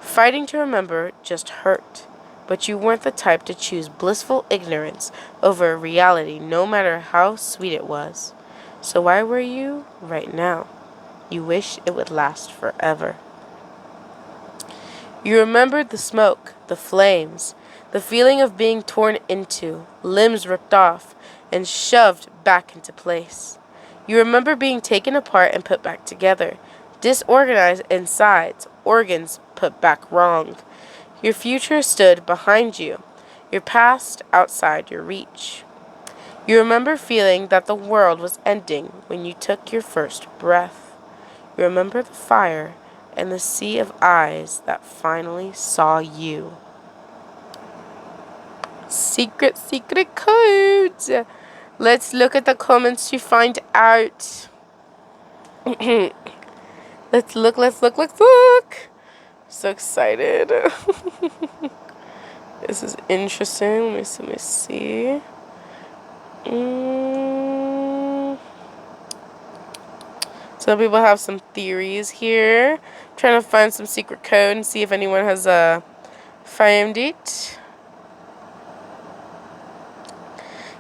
S1: Fighting to remember just hurt, but you weren't the type to choose blissful ignorance over reality, no matter how sweet it was. So why were you right now? You wish it would last forever. You remembered the smoke, the flames, the feeling of being torn into, limbs ripped off, and shoved back into place. You remember being taken apart and put back together, disorganized insides, organs put back wrong. Your future stood behind you, your past outside your reach. You remember feeling that the world was ending when you took your first breath. You remember the fire and the sea of eyes that finally saw you. Secret codes. Let's look at the comments to find out. Let's look. So excited. This is interesting. Let me see. Some people have some theories here. I'm trying to find some secret code and see if anyone has found it.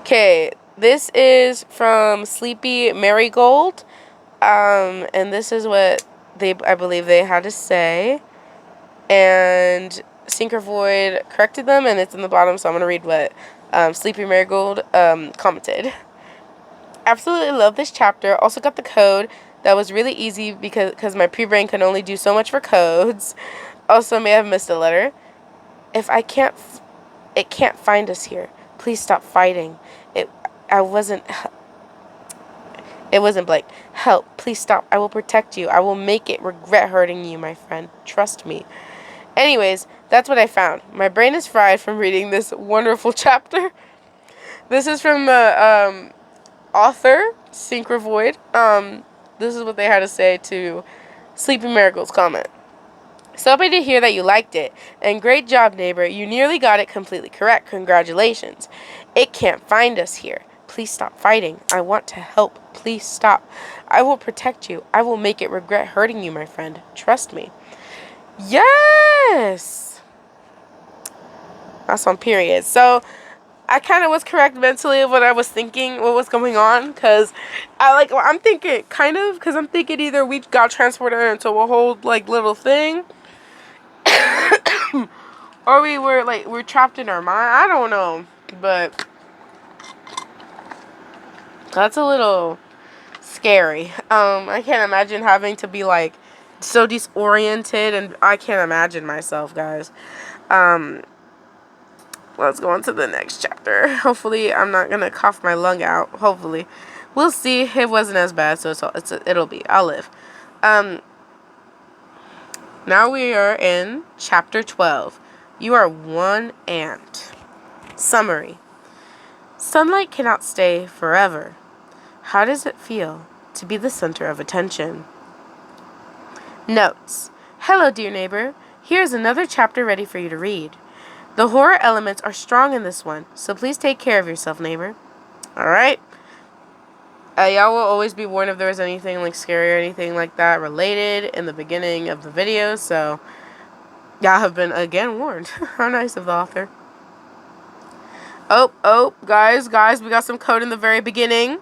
S1: Okay, this is from Sleepy Marigold, and this is what I believe they had to say. And Void corrected them, and it's in the bottom, so I'm going to read what Sleepy Marigold commented. Absolutely love this chapter. Also got the code. That was really easy because my pre-brain can only do so much for codes. Also may have missed a letter. If I can't, it can't find us here. Please stop fighting. It wasn't blank. Help, please stop. I will protect you. I will make it regret hurting you, my friend. Trust me. Anyways, that's what I found. My brain is fried from reading this wonderful chapter. This is from the author, Void. This is what they had to say to Sleepy Marigold's comment. So happy to hear that you liked it. And great job, neighbor. You nearly got it completely correct. Congratulations. It can't find us here. Please stop fighting. I want to help. Please stop. I will protect you. I will make it regret hurting you, my friend. Trust me. Yes! That's on period. So, I kind of was correct mentally of what I was thinking, what was going on, because I'm thinking either we got transported into a whole, little thing, or we're trapped in our mind. I don't know, but that's a little scary. I can't imagine having to be, so disoriented, and I can't imagine myself, guys. Let's go on to the next chapter. Hopefully, I'm not gonna cough my lung out. Hopefully. We'll see. It wasn't as bad, so it'll be. I'll live. Now we are in chapter 12. You are one ant. Summary. Sunlight cannot stay forever. How does it feel to be the center of attention? Notes. Hello, dear neighbor. Here's another chapter ready for you to read. The horror elements are strong in this one, so please take care of yourself, neighbor. Alright? Y'all will always be warned if there is anything scary or anything like that related in the beginning of the video, so y'all have been again warned. How nice of the author. Oh, guys, we got some code in the very beginning.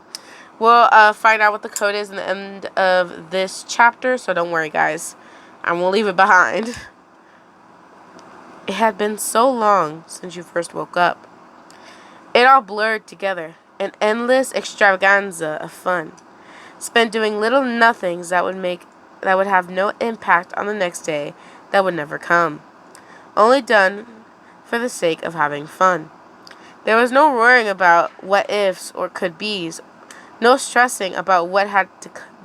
S1: We'll find out what the code is in the end of this chapter, so don't worry, guys. I won't leave it behind. It had been so long since you first woke up. It all blurred together, an endless extravaganza of fun, spent doing little nothings that would have no impact on the next day that would never come, only done for the sake of having fun. There was no worrying about what ifs or could be's, no stressing about what had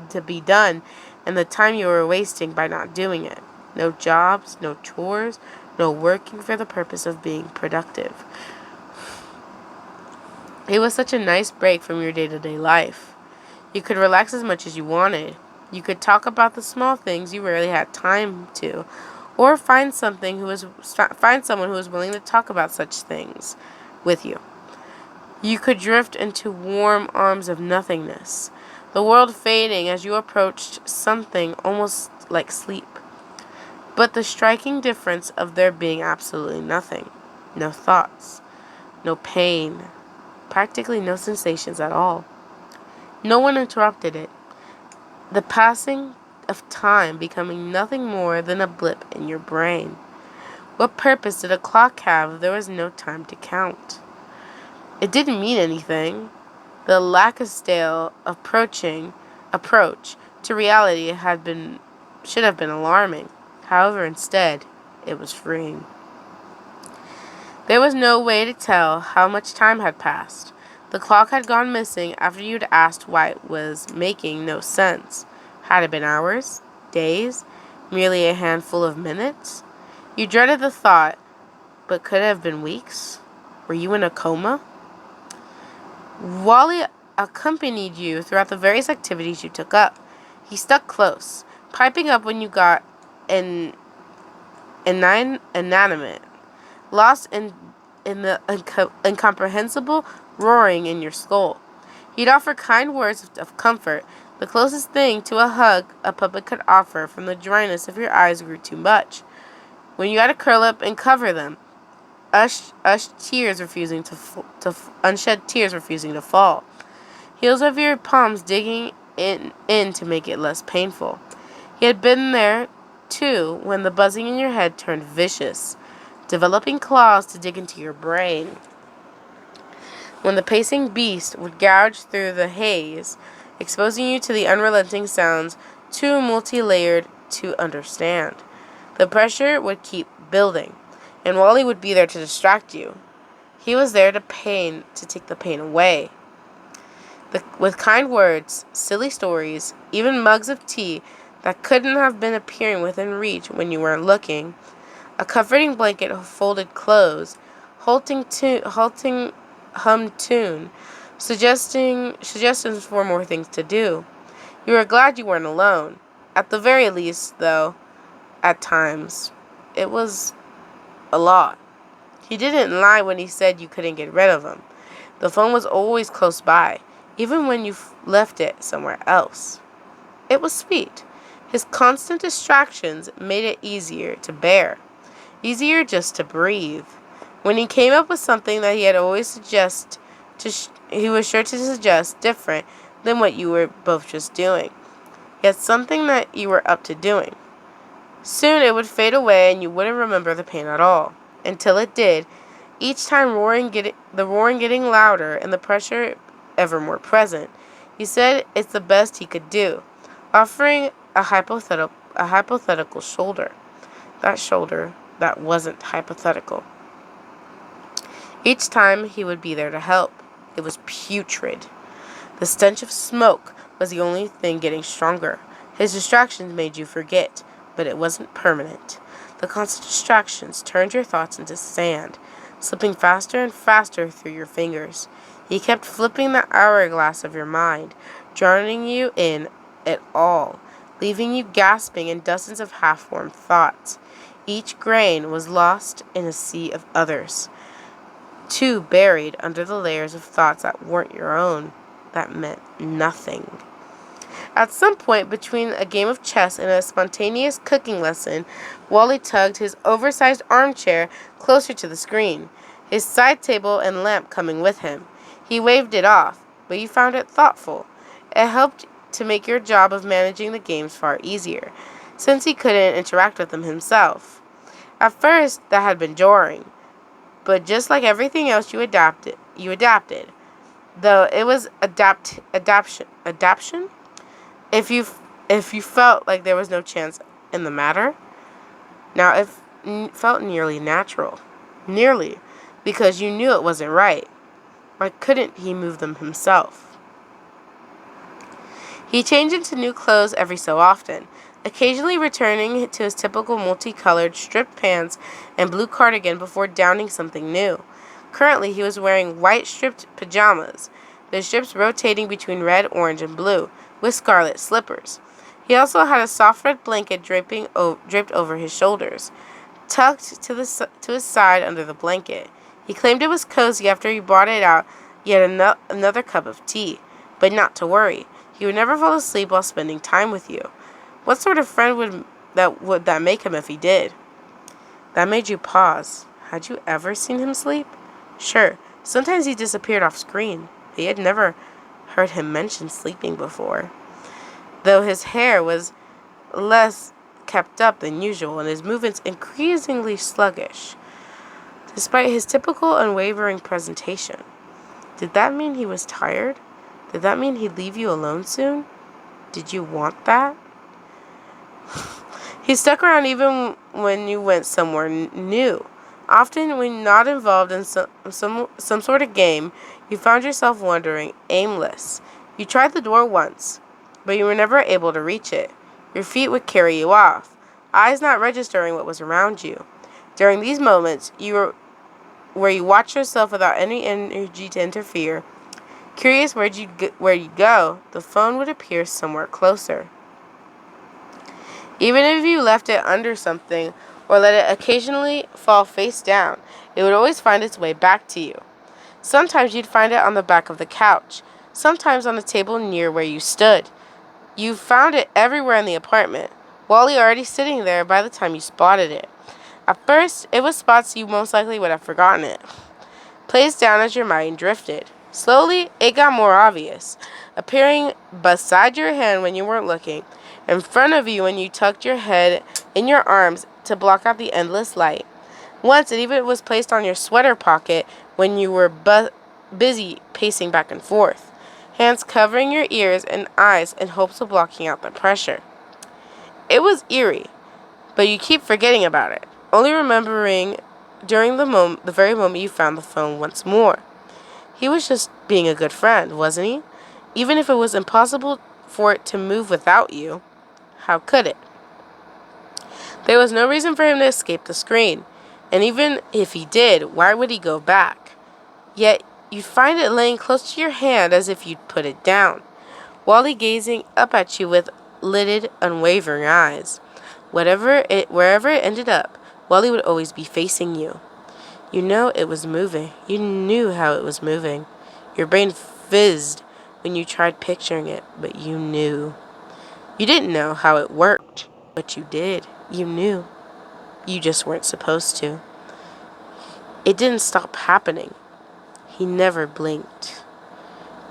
S1: to be done and the time you were wasting by not doing it. No jobs, no chores, no working for the purpose of being productive. It was such a nice break from your day-to-day life. You could relax as much as you wanted. You could talk about the small things you rarely had time to, or find someone who was willing to talk about such things with you. You could drift into warm arms of nothingness, the world fading as you approached something almost like sleep. But the striking difference of there being absolutely nothing, no thoughts, no pain, practically no sensations at all. No one interrupted it. The passing of time becoming nothing more than a blip in your brain. What purpose did a clock have if there was no time to count? It didn't mean anything. The lackadaisical approach to reality should have been alarming. However, instead, it was freeing. There was no way to tell how much time had passed. The clock had gone missing after you'd asked why it was making no sense. Had it been hours? Days? Merely a handful of minutes? You dreaded the thought, but could it have been weeks? Were you in a coma? Wally accompanied you throughout the various activities you took up. He stuck close, piping up when you got inanimate, lost in the incomprehensible roaring in your skull. He'd offer kind words of comfort, the closest thing to a hug a puppet could offer from the dryness if your eyes grew too much. When you had to curl up and cover them, unshed tears refusing to fall. Heels of your palms digging in to make it less painful. He had been there too when the buzzing in your head turned vicious. developing claws to dig into your brain. When the pacing beast would gouge through the haze, exposing you to the unrelenting sounds too multi-layered to understand. The pressure would keep building, and Wally would be there to distract you. He was there to take the pain away. With kind words, silly stories, even mugs of tea that couldn't have been appearing within reach when you weren't looking, a comforting blanket of folded clothes, halting hummed tune, suggestions for more things to do. You were glad you weren't alone. At the very least, though, at times, it was a lot. He didn't lie when he said you couldn't get rid of him. The phone was always close by, even when you left it somewhere else. It was sweet. His constant distractions made it easier to bear, easier just to breathe. When he came up with something that he had always he was sure to suggest different than what you were both just doing. Yet something that you were up to doing. Soon it would fade away and you wouldn't remember the pain at all. Until it did, each time the roaring getting louder and the pressure ever more present. He said it's the best he could do, offering a hypothetical shoulder. That shoulder that wasn't hypothetical. Each time he would be there to help. It was putrid. The stench of smoke was the only thing getting stronger. His distractions made you forget, but it wasn't permanent. The constant distractions turned your thoughts into sand, slipping faster and faster through your fingers. He kept flipping the hourglass of your mind, drowning you in it all, leaving you gasping in dozens of half-formed thoughts. Each grain was lost in a sea of others, too buried under the layers of thoughts that weren't your own, that meant nothing. At some point between a game of chess and a spontaneous cooking lesson, Wally tugged his oversized armchair closer to the screen, his side table and lamp coming with him. He waved it off, but you found it thoughtful. It helped to make your job of managing the games far easier, since he couldn't interact with them himself. At first, that had been jarring, but just like everything else you adapted. Though it was adaptation? If you felt like there was no chance in the matter, now it felt nearly natural. Nearly, because you knew it wasn't right. Why couldn't he move them himself? He changed into new clothes every so often, occasionally returning to his typical multicolored striped pants and blue cardigan before donning something new. Currently, he was wearing white striped pajamas, the strips rotating between red, orange, and blue, with scarlet slippers. He also had a soft red blanket draped over his shoulders, tucked to his side under the blanket. He claimed it was cozy after he brought it out yet another cup of tea. But not to worry. He would never fall asleep while spending time with you. What sort of friend would that make him if he did? That made you pause. Had you ever seen him sleep? Sure, sometimes he disappeared off screen. He had never heard him mention sleeping before, though his hair was less kept up than usual and his movements increasingly sluggish, despite his typical unwavering presentation. Did that mean he was tired? Did that mean he'd leave you alone soon? Did you want that? He stuck around even when you went somewhere new. Often, when not involved in some sort of game, you found yourself wandering aimless. You tried the door once, but you were never able to reach it. Your feet would carry you off, eyes not registering what was around you. During these moments, where you watch yourself without any energy to interfere, curious where you'd go, the phone would appear somewhere closer. Even if you left it under something or let it occasionally fall face down, it would always find its way back to you. Sometimes you'd find it on the back of the couch, sometimes on a table near where you stood. You found it everywhere in the apartment, Wally already sitting there by the time you spotted it. At first, it was spots you most likely would have forgotten it, placed down as your mind drifted. Slowly, it got more obvious, appearing beside your hand when you weren't looking, in front of you when you tucked your head in your arms to block out the endless light. Once it even was placed on your sweater pocket when you were busy pacing back and forth, hands covering your ears and eyes in hopes of blocking out the pressure. It was eerie, but you keep forgetting about it, only remembering during the very moment you found the phone once more. He was just being a good friend, wasn't he? Even if it was impossible for it to move without you, how could it? There was no reason for him to escape the screen, and even if he did, why would he go back? Yet, you'd find it laying close to your hand as if you'd put it down, Wally gazing up at you with lidded, unwavering eyes. Wherever it ended up, Wally would always be facing you. You know it was moving. You knew how it was moving. Your brain fizzed when you tried picturing it, but you knew. You didn't know how it worked, but you did. You knew. You just weren't supposed to. It didn't stop happening. He never blinked.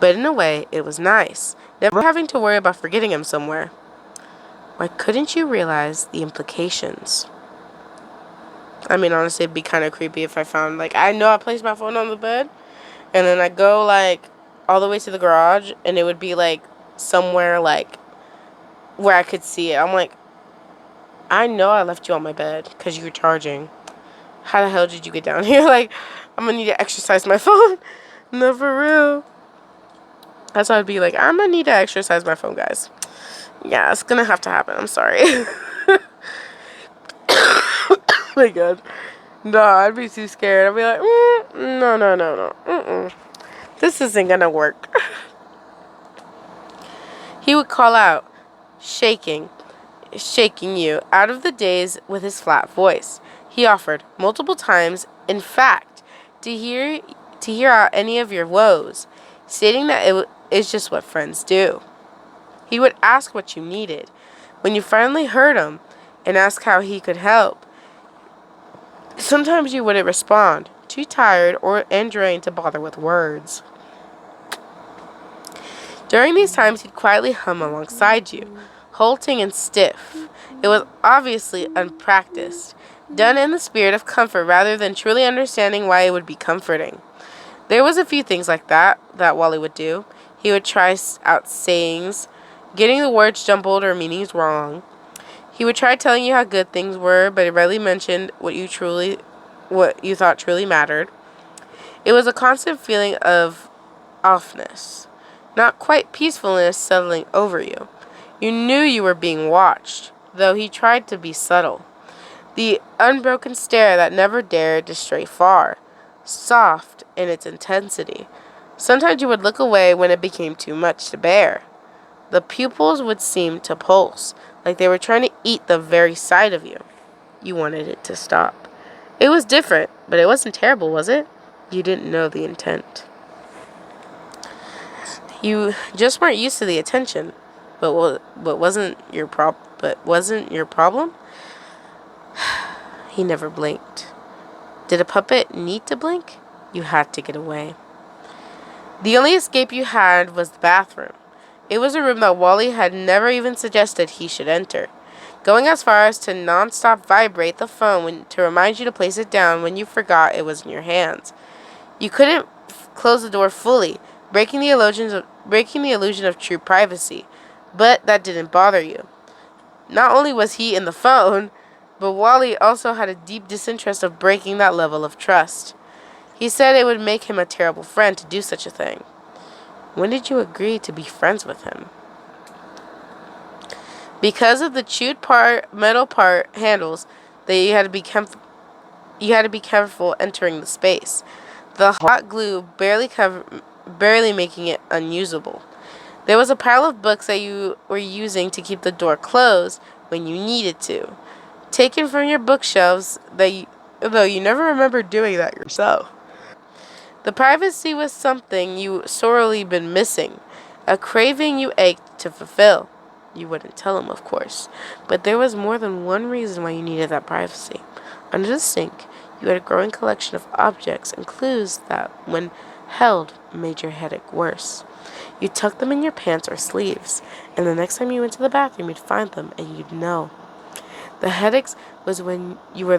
S1: But in a way, it was nice, never having to worry about forgetting him somewhere. Why couldn't you realize the implications? I mean, honestly, it'd be kind of creepy if I found, I know I placed my phone on the bed, and then I go, all the way to the garage, and it would be, somewhere, where I could see it. I'm like, I know I left you on my bed, because you were charging. How the hell did you get down here? I'm gonna need to exercise my phone. No, for real. That's how I'd be like, I'm gonna need to exercise my phone, guys. Yeah, it's gonna have to happen. I'm sorry. Oh my god. No, I'd be too scared. I'd be like, no. This isn't gonna work. He would call out, shaking you out of the daze with his flat voice. He offered multiple times, in fact, to hear out any of your woes, stating that it is just what friends do. He would ask what you needed. When you finally heard him and asked how he could help, sometimes you wouldn't respond, too tired and drained to bother with words. During these times, he'd quietly hum alongside you, halting and stiff. It was obviously unpracticed, done in the spirit of comfort rather than truly understanding why it would be comforting. There was a few things like that Wally would do. He would try out sayings, getting the words jumbled or meanings wrong. He would try telling you how good things were, but it rarely mentioned what you thought truly mattered. It was a constant feeling of offness, not quite peacefulness settling over you. You knew you were being watched, though he tried to be subtle. The unbroken stare that never dared to stray far, soft in its intensity. Sometimes you would look away when it became too much to bear. The pupils would seem to pulse, like they were trying to eat the very sight of you. You wanted it to stop. It was different, but it wasn't terrible, was it? You didn't know the intent. You just weren't used to the attention. But wasn't your problem? He never blinked. Did a puppet need to blink? You had to get away. The only escape you had was the bathroom. It was a room that Wally had never even suggested he should enter, going as far as to non-stop vibrate the phone to remind you to place it down when you forgot it was in your hands. You couldn't close the door fully, breaking the illusion of true privacy, but that didn't bother you. Not only was he in the phone, but Wally also had a deep disinterest of breaking that level of trust. He said it would make him a terrible friend to do such a thing. When did you agree to be friends with him? Because of the chewed metal handles that you had to be careful entering the space. The hot glue barely making it unusable. There was a pile of books that you were using to keep the door closed when you needed to, taken from your bookshelves though you never remembered doing that yourself. The privacy was something you sorely been missing, a craving you ached to fulfill. You wouldn't tell him, of course, but there was more than one reason why you needed that privacy. Under the sink, you had a growing collection of objects and clues that, when held, made your headache worse. You tucked them in your pants or sleeves, and the next time you went to the bathroom, you'd find them and you'd know. The headaches was when you were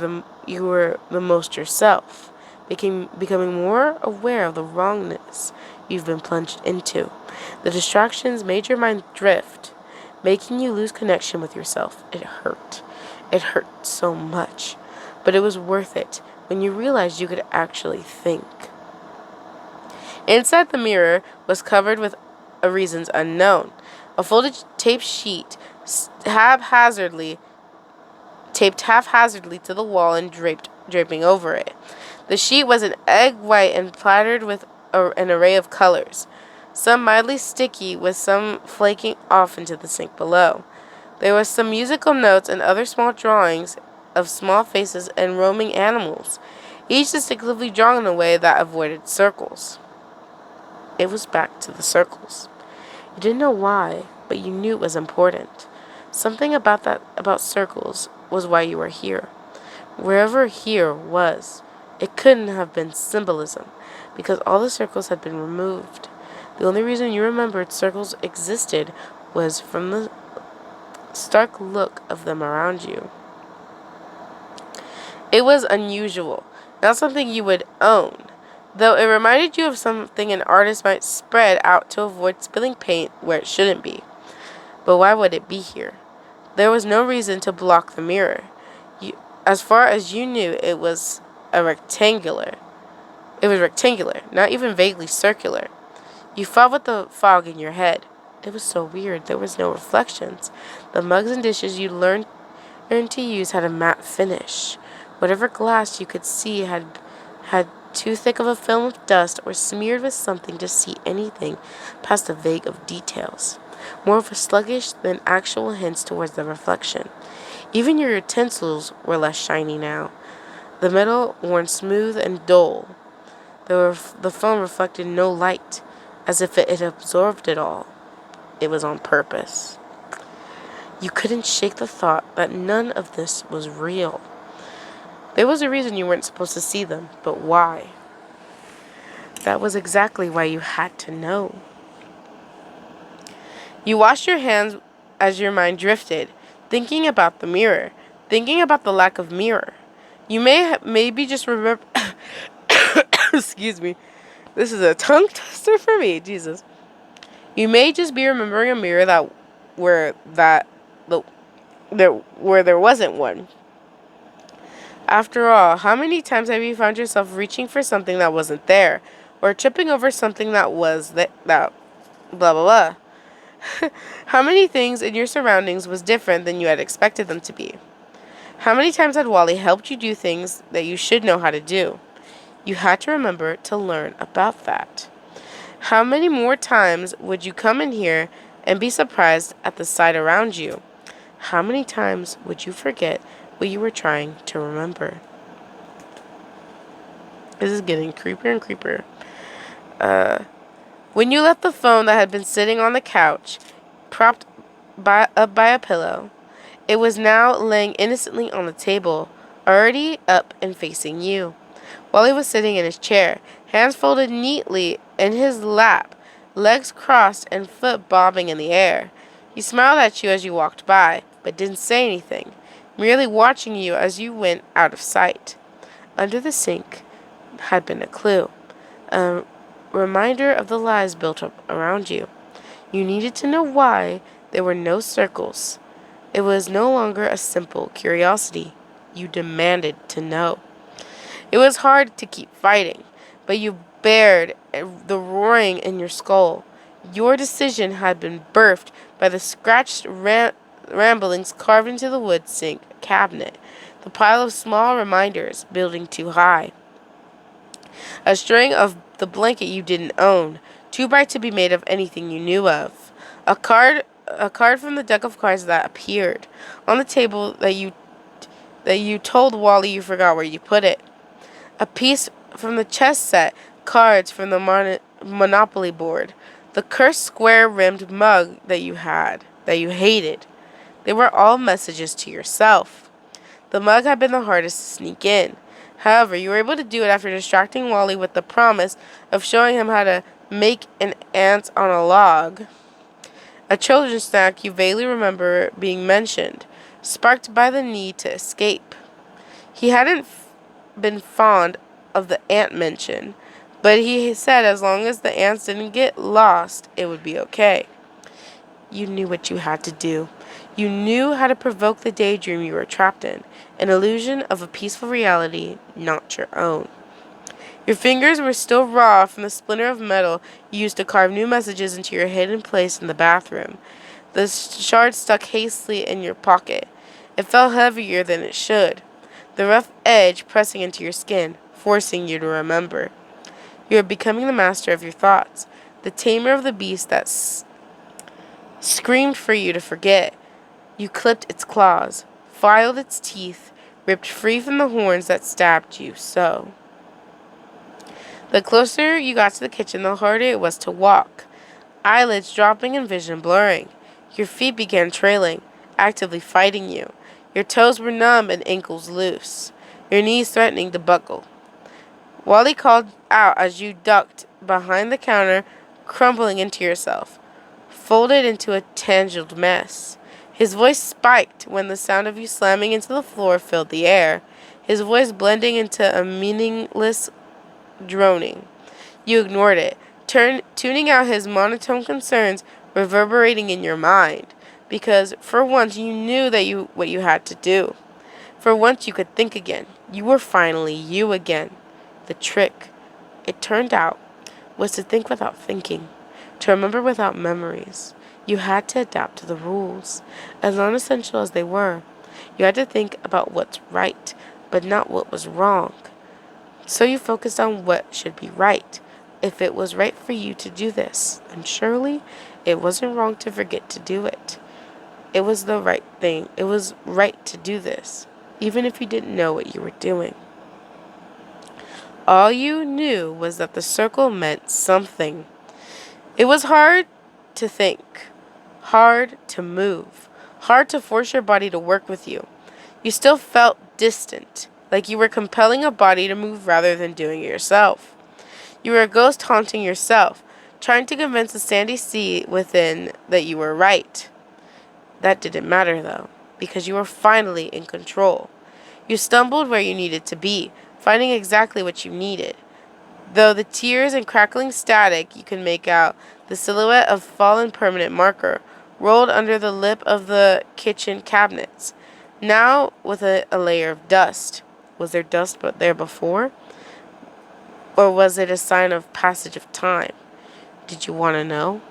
S1: the most yourself, becoming more aware of the wrongness you've been plunged into. The distractions made your mind drift, making you lose connection with yourself. It hurt. It hurt so much, but it was worth it when you realized you could actually think. Inside the mirror was covered with reasons unknown. A folded tape sheet taped haphazardly to the wall and draping over it. The sheet was an egg white and plastered with an array of colors, some mildly sticky with some flaking off into the sink below. There were some musical notes and other small drawings of small faces and roaming animals, each distinctively drawn in a way that avoided circles. It was back to the circles. You didn't know why, but you knew it was important. Something about circles was why you were here. Wherever here was, it couldn't have been symbolism, because all the circles had been removed. The only reason you remembered circles existed was from the stark look of them around you. It was unusual, not something you would own, though it reminded you of something an artist might spread out to avoid spilling paint where it shouldn't be. But why would it be here? There was no reason to block the mirror. As far as you knew, it was rectangular. It was rectangular, not even vaguely circular. You fought with the fog in your head. It was so weird. There was no reflections. The mugs and dishes you learned to use had a matte finish. Whatever glass you could see had too thick of a film of dust or smeared with something to see anything past the vague of details. More of a sluggish than actual hints towards the reflection. Even your utensils were less shiny now. The metal worn smooth and dull. The phone reflected no light, as if it had absorbed it all. It was on purpose. You couldn't shake the thought that none of this was real. There was a reason you weren't supposed to see them, but why? That was exactly why you had to know. You washed your hands as your mind drifted, thinking about the mirror, thinking about the lack of mirror. You maybe just remember. Excuse me. This is a tongue twister for me, Jesus. You may just be remembering a mirror where there wasn't one. After all, how many times have you found yourself reaching for something that wasn't there, or tripping over something that was that blah blah blah? How many things in your surroundings was different than you had expected them to be? How many times had Wally helped you do things that you should know how to do? You had to remember to learn about that. How many more times would you come in here and be surprised at the sight around you? How many times would you forget what you were trying to remember? This is getting creepier and creepier. When you left the phone that had been sitting on the couch, propped up by a pillow, it was now laying innocently on the table, already up and facing you. Wally was sitting in his chair, hands folded neatly in his lap, legs crossed and foot bobbing in the air. He smiled at you as you walked by, but didn't say anything, merely watching you as you went out of sight. Under the sink had been a clue, a reminder of the lies built up around you. You needed to know why there were no circles. It was no longer a simple curiosity. You demanded to know. It was hard to keep fighting, but you bared the roaring in your skull. Your decision had been birthed by the scratched ramblings carved into the wood sink cabinet, the pile of small reminders building too high. A string of the blanket you didn't own, too bright to be made of anything you knew of. A card from the deck of cards that appeared on the table that you told Wally you forgot where you put it. A piece from the chess set, cards from the Monopoly board, the cursed square-rimmed mug that you hated. They were all messages to yourself. The mug had been the hardest to sneak in. However, you were able to do it after distracting Wally with the promise of showing him how to make an ant on a log. A children's snack you vaguely remember being mentioned. sparked by the need to escape. He hadn't been fond of the ant mention, but he said as long as the ants didn't get lost, it would be okay. You knew what you had to do. You knew how to provoke the daydream you were trapped in, an illusion of a peaceful reality not your own. Your fingers were still raw from the splinter of metal you used to carve new messages into your hidden place in the bathroom. The shard stuck hastily in your pocket. It felt heavier than it should, the rough edge pressing into your skin, forcing you to remember. You are becoming the master of your thoughts, the tamer of the beast that screamed for you to forget. You clipped its claws, filed its teeth, ripped free from the horns that stabbed you so. The closer you got to the kitchen, the harder it was to walk, eyelids dropping and vision blurring. Your feet began trailing, actively fighting you. Your toes were numb and ankles loose, your knees threatening to buckle. Wally called out as you ducked behind the counter, crumbling into yourself, folded into a tangled mess. His voice spiked when the sound of you slamming into the floor filled the air, his voice blending into a meaningless droning. You ignored it, tuning out his monotone concerns reverberating in your mind, because for once you knew what you had to do. For once you could think again. You were finally you again. The trick, it turned out, was to think without thinking, to remember without memories. You had to adapt to the rules, as non-essential as they were. You had to think about what's right, but not what was wrong. So you focused on what should be right, if it was right for you to do this, and surely it wasn't wrong to forget to do it. It was the right thing. It was right to do this, even if you didn't know what you were doing. All you knew was that the circle meant something. It was hard to think, hard to move, hard to force your body to work with you. You still felt distant, like you were compelling a body to move rather than doing it yourself. You were a ghost haunting yourself, trying to convince the sandy sea within that you were right. That didn't matter, though, because you were finally in control. You stumbled where you needed to be, finding exactly what you needed. Though the tears and crackling static, you could make out the silhouette of fallen permanent marker, rolled under the lip of the kitchen cabinets, now with a layer of dust. Was there dust there before? Or was it a sign of passage of time? Did you want to know?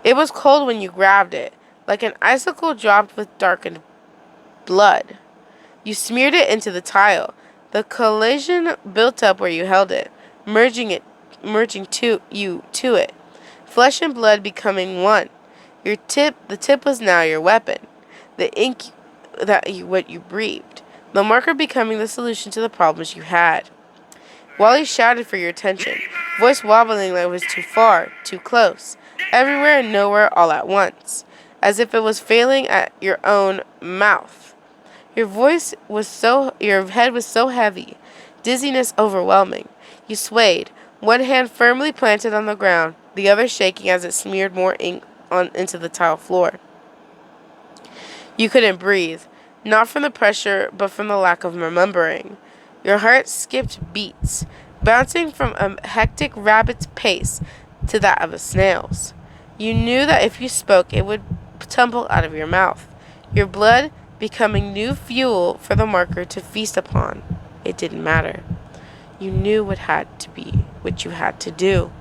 S1: It was cold when you grabbed it, like an icicle dropped with darkened blood. You smeared it into the tile. The collision built up where you held it, merging to it, flesh and blood becoming one. The tip was now your weapon, the ink what you breathed, the marker becoming the solution to the problems you had. Wally shouted for your attention, voice wobbling like it was too far, too close, everywhere and nowhere all at once, as if it was failing at your own mouth. Your head was so heavy, dizziness overwhelming. You swayed, one hand firmly planted on the ground, the other shaking as it smeared more ink into the tile floor. You couldn't breathe, not from the pressure, but from the lack of remembering. Your heart skipped beats, bouncing from a hectic rabbit's pace to that of a snail's. You knew that if you spoke, it would tumble out of your mouth, your blood becoming new fuel for the marker to feast upon. It didn't matter. You knew what you had to do.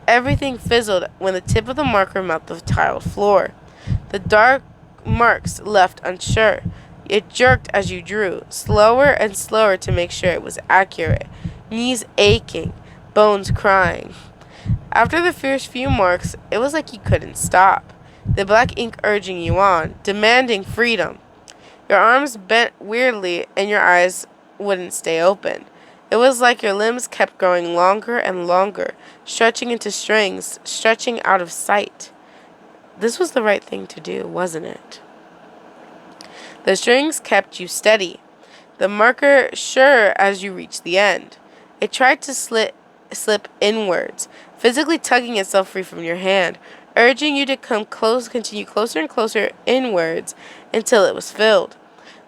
S1: Everything fizzled when the tip of the marker met the tiled floor. The dark marks left unsure. It jerked as you drew, slower and slower to make sure it was accurate, knees aching, bones crying. After the first few marks, it was like you couldn't stop, the black ink urging you on, demanding freedom. Your arms bent weirdly and your eyes wouldn't stay open. It was like your limbs kept growing longer and longer, stretching into strings, stretching out of sight. This was the right thing to do, wasn't it? The strings kept you steady, the marker sure as you reached the end. It tried to slip inwards, physically tugging itself free from your hand, urging you to continue closer and closer inwards until it was filled.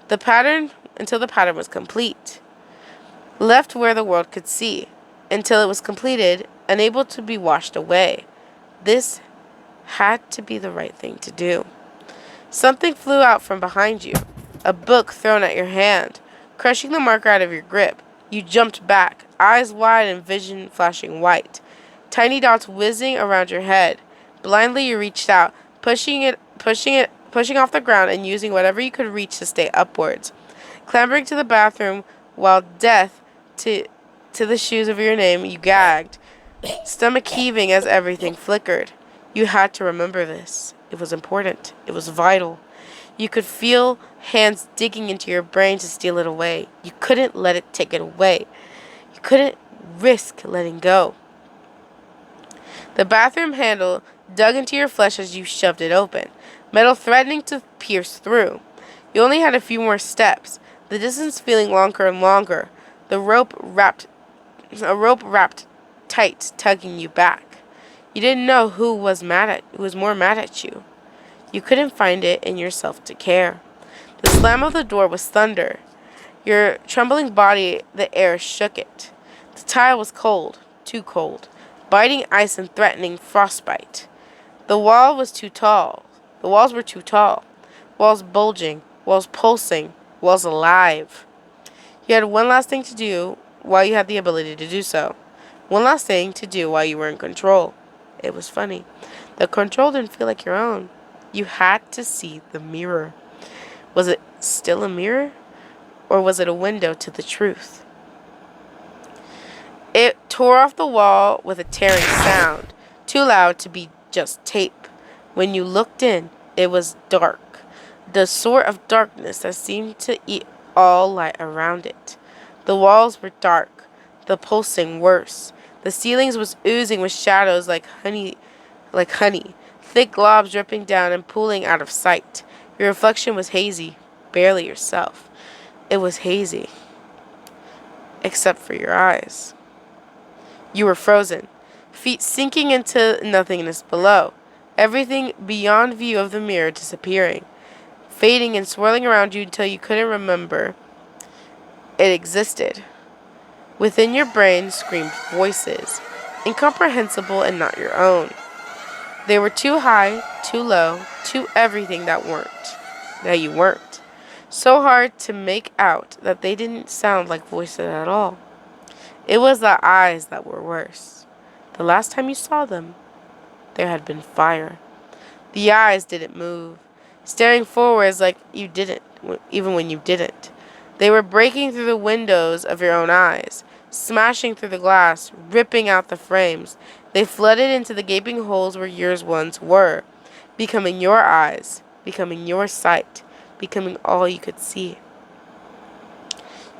S1: Until the pattern was complete. Left where the world could see, until it was completed, unable to be washed away. This had to be the right thing to do. Something flew out from behind you, a book thrown at your hand, crushing the marker out of your grip. You jumped back, eyes wide and vision flashing white. Tiny dots whizzing around your head. Blindly you reached out, pushing off the ground and using whatever you could reach to stay upwards. Clambering to the bathroom while death to the shoes of your name, you gagged, stomach heaving as everything flickered. You had to remember this. It was important. It was vital. You could feel hands digging into your brain to steal it away. You couldn't let it take it away. You couldn't risk letting go. The bathroom handle dug into your flesh as you shoved it open, metal threatening to pierce through. You only had a few more steps, the distance feeling longer and longer, a rope wrapped tight, tugging you back. You didn't know who was more mad at you. You couldn't find it in yourself to care. The slam of the door was thunder. Your trembling body, the air shook it. The tile was cold, too cold, biting ice and threatening frostbite. The walls were too tall. Walls bulging, walls pulsing, walls alive. You had one last thing to do while you had the ability to do so. One last thing to do while you were in control. It was funny. The control didn't feel like your own. You had to see the mirror. Was it still a mirror? Or was it a window to the truth? It tore off the wall with a tearing sound, too loud to be just tape. When you looked in, it was dark. The sort of darkness that seemed to eat all light around it. The walls were dark, the pulsing worse. The ceilings was oozing with shadows like honey, thick globs dripping down and pooling out of sight. Your reflection was hazy, barely yourself. It was hazy, except for your eyes. You were frozen, feet sinking into nothingness below, everything beyond view of the mirror disappearing, fading and swirling around you until you couldn't remember it existed. Within your brain screamed voices, incomprehensible and not your own. They were too high, too low, too everything that you weren't. So hard to make out that they didn't sound like voices at all. It was the eyes that were worse. The last time you saw them, there had been fire. The eyes didn't move, staring forwards like you didn't, even when you didn't. They were breaking through the windows of your own eyes, smashing through the glass, ripping out the frames. They flooded into the gaping holes where yours once were, becoming your eyes, becoming your sight, becoming all you could see.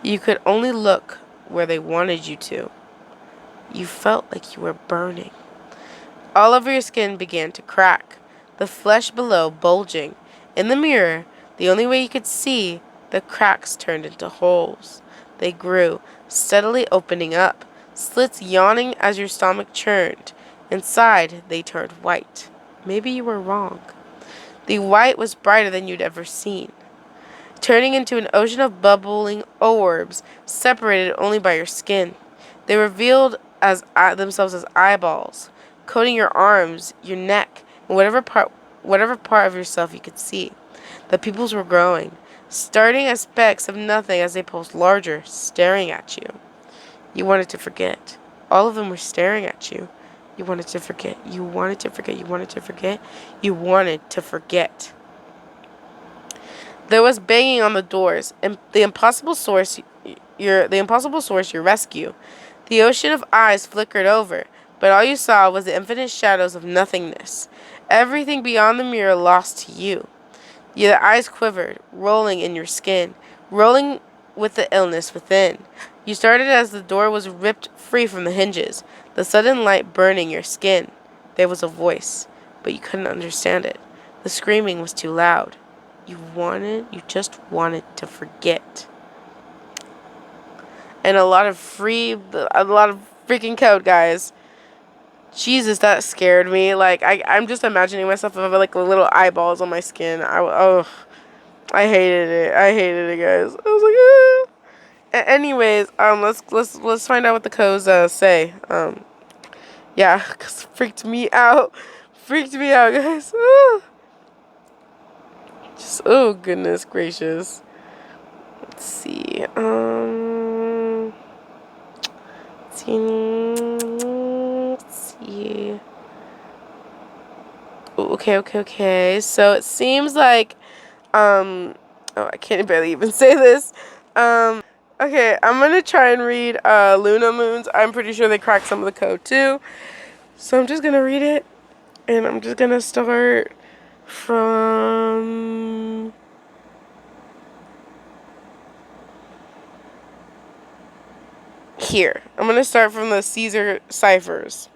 S1: You could only look where they wanted you to. You felt like you were burning. All over your skin began to crack, the flesh below bulging. In the mirror, the only way you could see, the cracks turned into holes. They grew, steadily opening up, slits yawning as your stomach churned. Inside, they turned white. Maybe you were wrong. The white was brighter than you'd ever seen, turning into an ocean of bubbling orbs, separated only by your skin. They revealed themselves as eyeballs, coating your arms, your neck, and whatever part of yourself you could see. The pupils were growing, starting as specks of nothing as they pulsed larger, staring at you. You wanted to forget. All of them were staring at you. You wanted to forget. You wanted to forget. You wanted to forget. You wanted to forget. There was banging on the doors, and the impossible source your rescue. The ocean of eyes flickered over, but all you saw was the infinite shadows of nothingness. Everything beyond the mirror lost to you. Your eyes quivered, rolling in your skin, rolling with the illness within. You started as the door was ripped free from the hinges, the sudden light burning your skin. There was a voice, but you couldn't understand it. The screaming was too loud. You just wanted to forget. And a lot of freaking code, guys. Jesus, that scared me. Like, I'm just imagining myself with like little eyeballs on my skin. I hated it. I hated it, guys. I was like, ah. Anyways, let's find out what the codes say. Yeah, cause freaked me out. Freaked me out, guys. Ah. Just, oh goodness gracious. Let's see. Let's see. Okay. So it seems like, oh, I can't barely even say this. Okay, I'm gonna try and read Luna Moons. I'm pretty sure they cracked some of the code too. So I'm just gonna read it, and I'm just gonna start from here. I'm gonna start from the Caesar ciphers,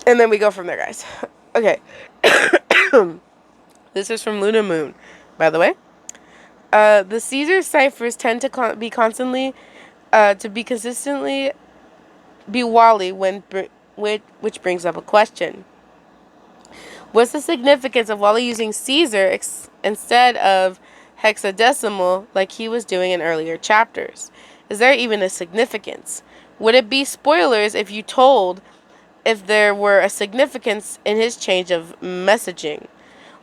S1: and then we go from there, guys. Okay. This is from Luna Moon, by the way. The Caesar ciphers tend to be constantly, to be consistently be Wally which brings up a question. What's the significance of Wally using Caesar instead of hexadecimal like he was doing in earlier chapters? Is there even a significance? Would it be spoilers if you told if there were a significance in his change of messaging?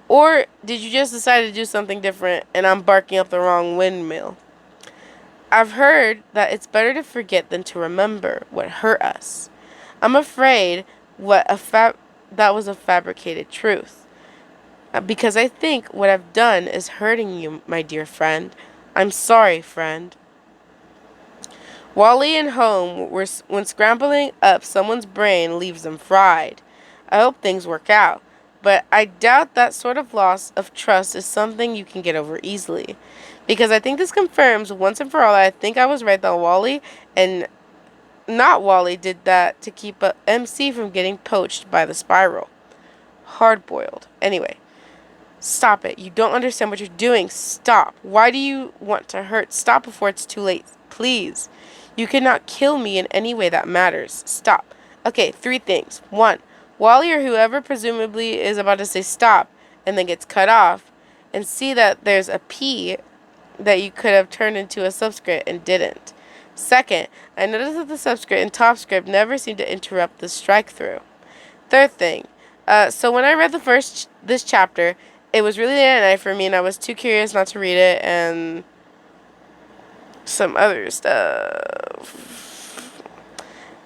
S1: Or did you just decide to do something different and I'm barking up the wrong windmill? I've heard that it's better to forget than to remember what hurt us. I'm afraid that was a fabricated truth. Because I think what I've done is hurting you, my dear friend. I'm sorry, friend. Wally and Home, when scrambling up someone's brain, leaves them fried. I hope things work out. But I doubt that sort of loss of trust is something you can get over easily. Because I think this confirms once and for all that I think I was right that Wally and not Wally did that to keep a MC from getting poached by the spiral. Hard-boiled. Anyway, stop it. You don't understand what you're doing. Stop. Why do you want to hurt? Stop before it's too late. Please. You cannot kill me in any way that matters. Stop. Okay, 3 things. 1. Wally or whoever presumably is about to say stop and then gets cut off, and see that there's a P that you could have turned into a subscript and didn't. 2nd, I noticed that the subscript and top script never seemed to interrupt the strike through. 3rd thing, so when I read this chapter, it was really late at night for me and I was too curious not to read it and some other stuff.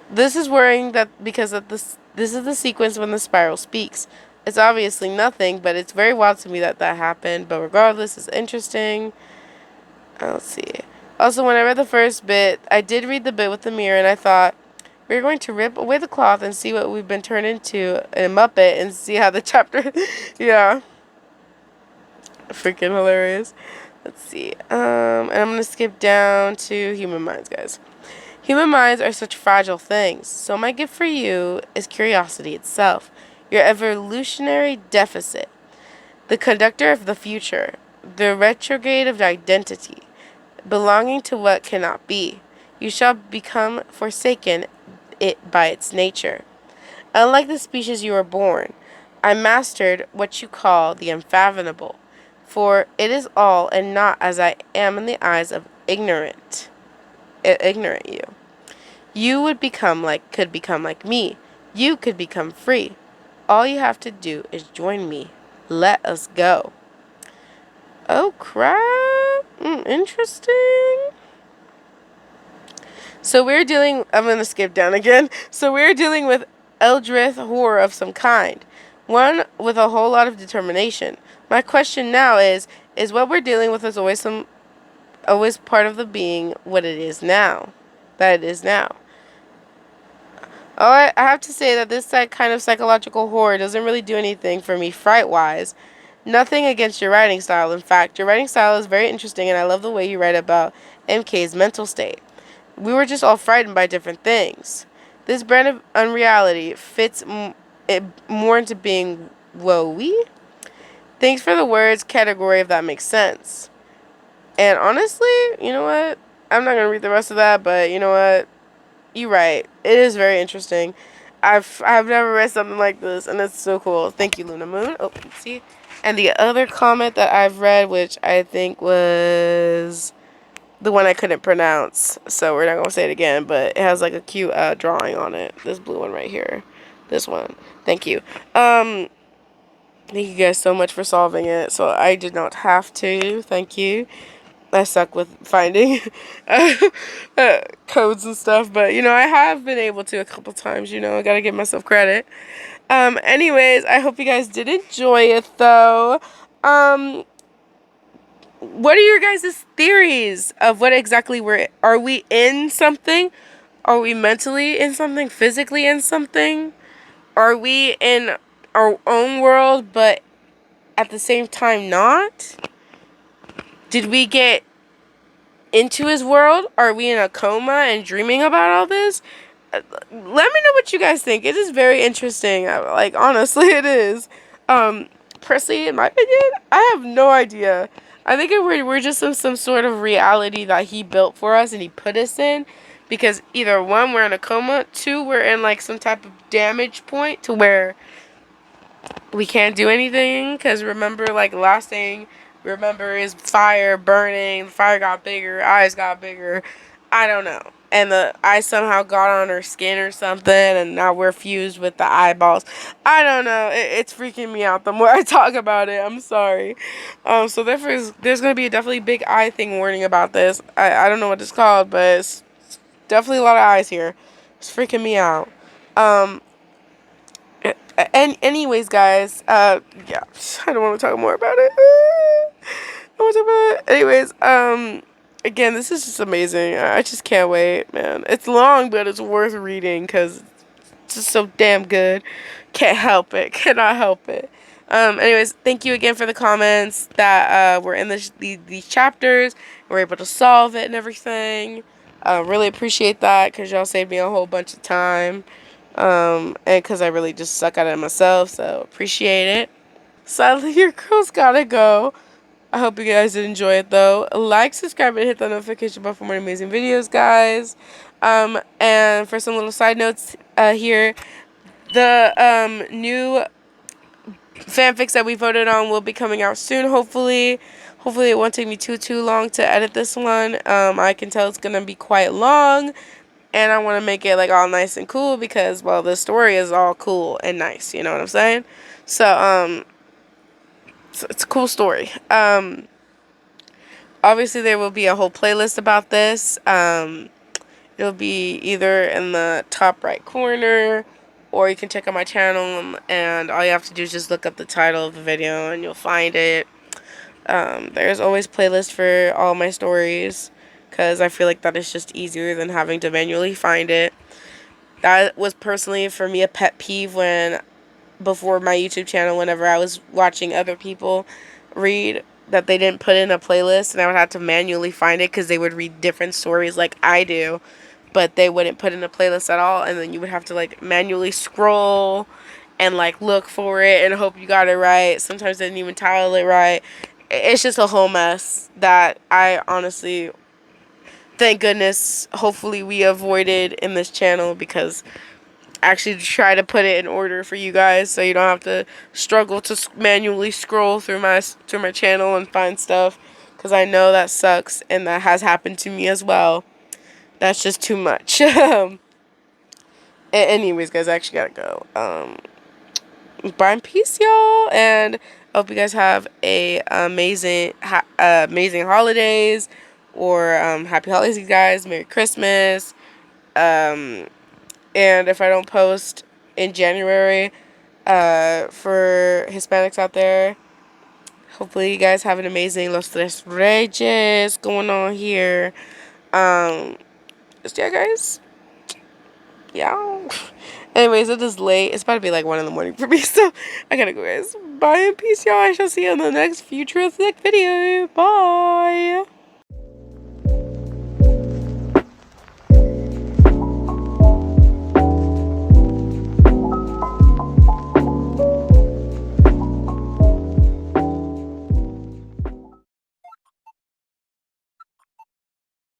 S1: This is worrying that because of this is the sequence when the spiral speaks. It's obviously nothing, but it's very wild to me that happened. But regardless, it's interesting. Let's see. Also, when I read the first bit, I did read the bit with the mirror, and I thought, we're going to rip away the cloth and see what we've been turned into a Muppet and see how the chapter... yeah. Freaking hilarious. Let's see. And I'm going to skip down to human minds, guys. Human minds are such fragile things, so my gift for you is curiosity itself, your evolutionary deficit, the conductor of the future, the retrograde of identity, belonging to what cannot be. You shall become forsaken it by its nature. Unlike the species you were born, I mastered what you call the unfathomable, for it is all and not as I am in the eyes of ignorant you. You could become like me. You could become free. All you have to do is join me. Let us go. Oh, crap. Interesting. So I'm going to skip down again. So we're dealing with Eldritch horror of some kind. One with a whole lot of determination. My question now is what we're dealing with is always part of the being what it is now. That it is now. Oh, I have to say that this kind of psychological horror doesn't really do anything for me fright-wise. Nothing against your writing style. In fact, your writing style is very interesting, and I love the way you write about MK's mental state. We were just all frightened by different things. This brand of unreality fits it more into being woe-y. Thanks for the words category, if that makes sense. And honestly, you know what? I'm not going to read the rest of that, but you know what? You're right. It is very interesting. I've never read something like this, and it's so cool. Thank you, Luna Moon. Oh, let's see. And the other comment that I've read, which I think was the one I couldn't pronounce, so we're not gonna say it again, but it has like a cute drawing on it. This blue one right here. This one. Thank you. Thank you guys so much for solving it. So I did not have to. Thank you. I suck with finding codes and stuff, but you know, I have been able to a couple times. You know, I gotta give myself credit. Anyways, I hope you guys did enjoy it though. What are your guys' theories of what exactly are we in something? Are we mentally in something? Physically in something? Are we in our own world, but at the same time not? Did we get into his world? Are we in a coma and dreaming about all this? Let me know what you guys think. It is very interesting. Like, honestly, it is. Personally, in my opinion, I have no idea. I think we're just in some sort of reality that he built for us and he put us in. Because either one, we're in a coma. Two, we're in like some type of damage point to where we can't do anything. Because remember, like, last thing remember is fire burning. The fire got bigger. Eyes got bigger. I don't know. And the eyes somehow got on her skin or something, and now we're fused with the eyeballs. I don't know. It's freaking me out the more I talk about it. I'm sorry. So therefore, there's going to be a definitely big eye thing warning about this. I don't know what it's called, but it's definitely a lot of eyes here. It's freaking me out. And anyways, guys, yeah, I don't want to talk more about it. I want to talk about it. Anyways, again, this is just amazing. I just can't wait, man. It's long, but it's worth reading because it's just so damn good. Can't help it. Cannot help it. Anyways, thank you again for the comments that were in these chapters. We're able to solve it and everything. Really appreciate that because y'all saved me a whole bunch of time. And because I really just suck at it myself, so appreciate it. Sadly, your girl's gotta go. I hope you guys did enjoy it though. Like, subscribe, and hit the notification bell for more amazing videos, guys. And for some little side notes here, the new fanfics that we voted on will be coming out soon, hopefully. Hopefully it won't take me too long to edit this one. I can tell it's gonna be quite long. And I want to make it like all nice and cool because, well, the story is all cool and nice. You know what I'm saying? So, it's a cool story. Obviously there will be a whole playlist about this. It'll be either in the top right corner, or you can check out my channel, and all you have to do is just look up the title of the video and you'll find it. There's always playlists for all my stories, because I feel like that is just easier than having to manually find it. That was personally for me a pet peeve before my YouTube channel, whenever I was watching other people read, that they didn't put in a playlist and I would have to manually find it because they would read different stories like I do, but they wouldn't put in a playlist at all, and then you would have to like manually scroll and like look for it and hope you got it right. Sometimes they didn't even title it right. It's just a whole mess that I honestly, thank goodness, hopefully we avoided in this channel, because I actually try to put it in order for you guys so you don't have to struggle to manually scroll through my channel and find stuff, because I know that sucks and that has happened to me as well. That's just too much. Anyways, guys, I actually gotta go. Bye and peace, y'all, and I hope you guys have a amazing holidays, or happy holidays, you guys. Merry Christmas. And if I don't post in January, for Hispanics out there, hopefully you guys have an amazing Los Tres Reyes going on here. Yeah, guys. Yeah. Anyways, it is late. It's about to be like 1 in the morning for me, so I gotta go, guys. Bye and peace, y'all. I shall see you in the next futuristic video. Bye.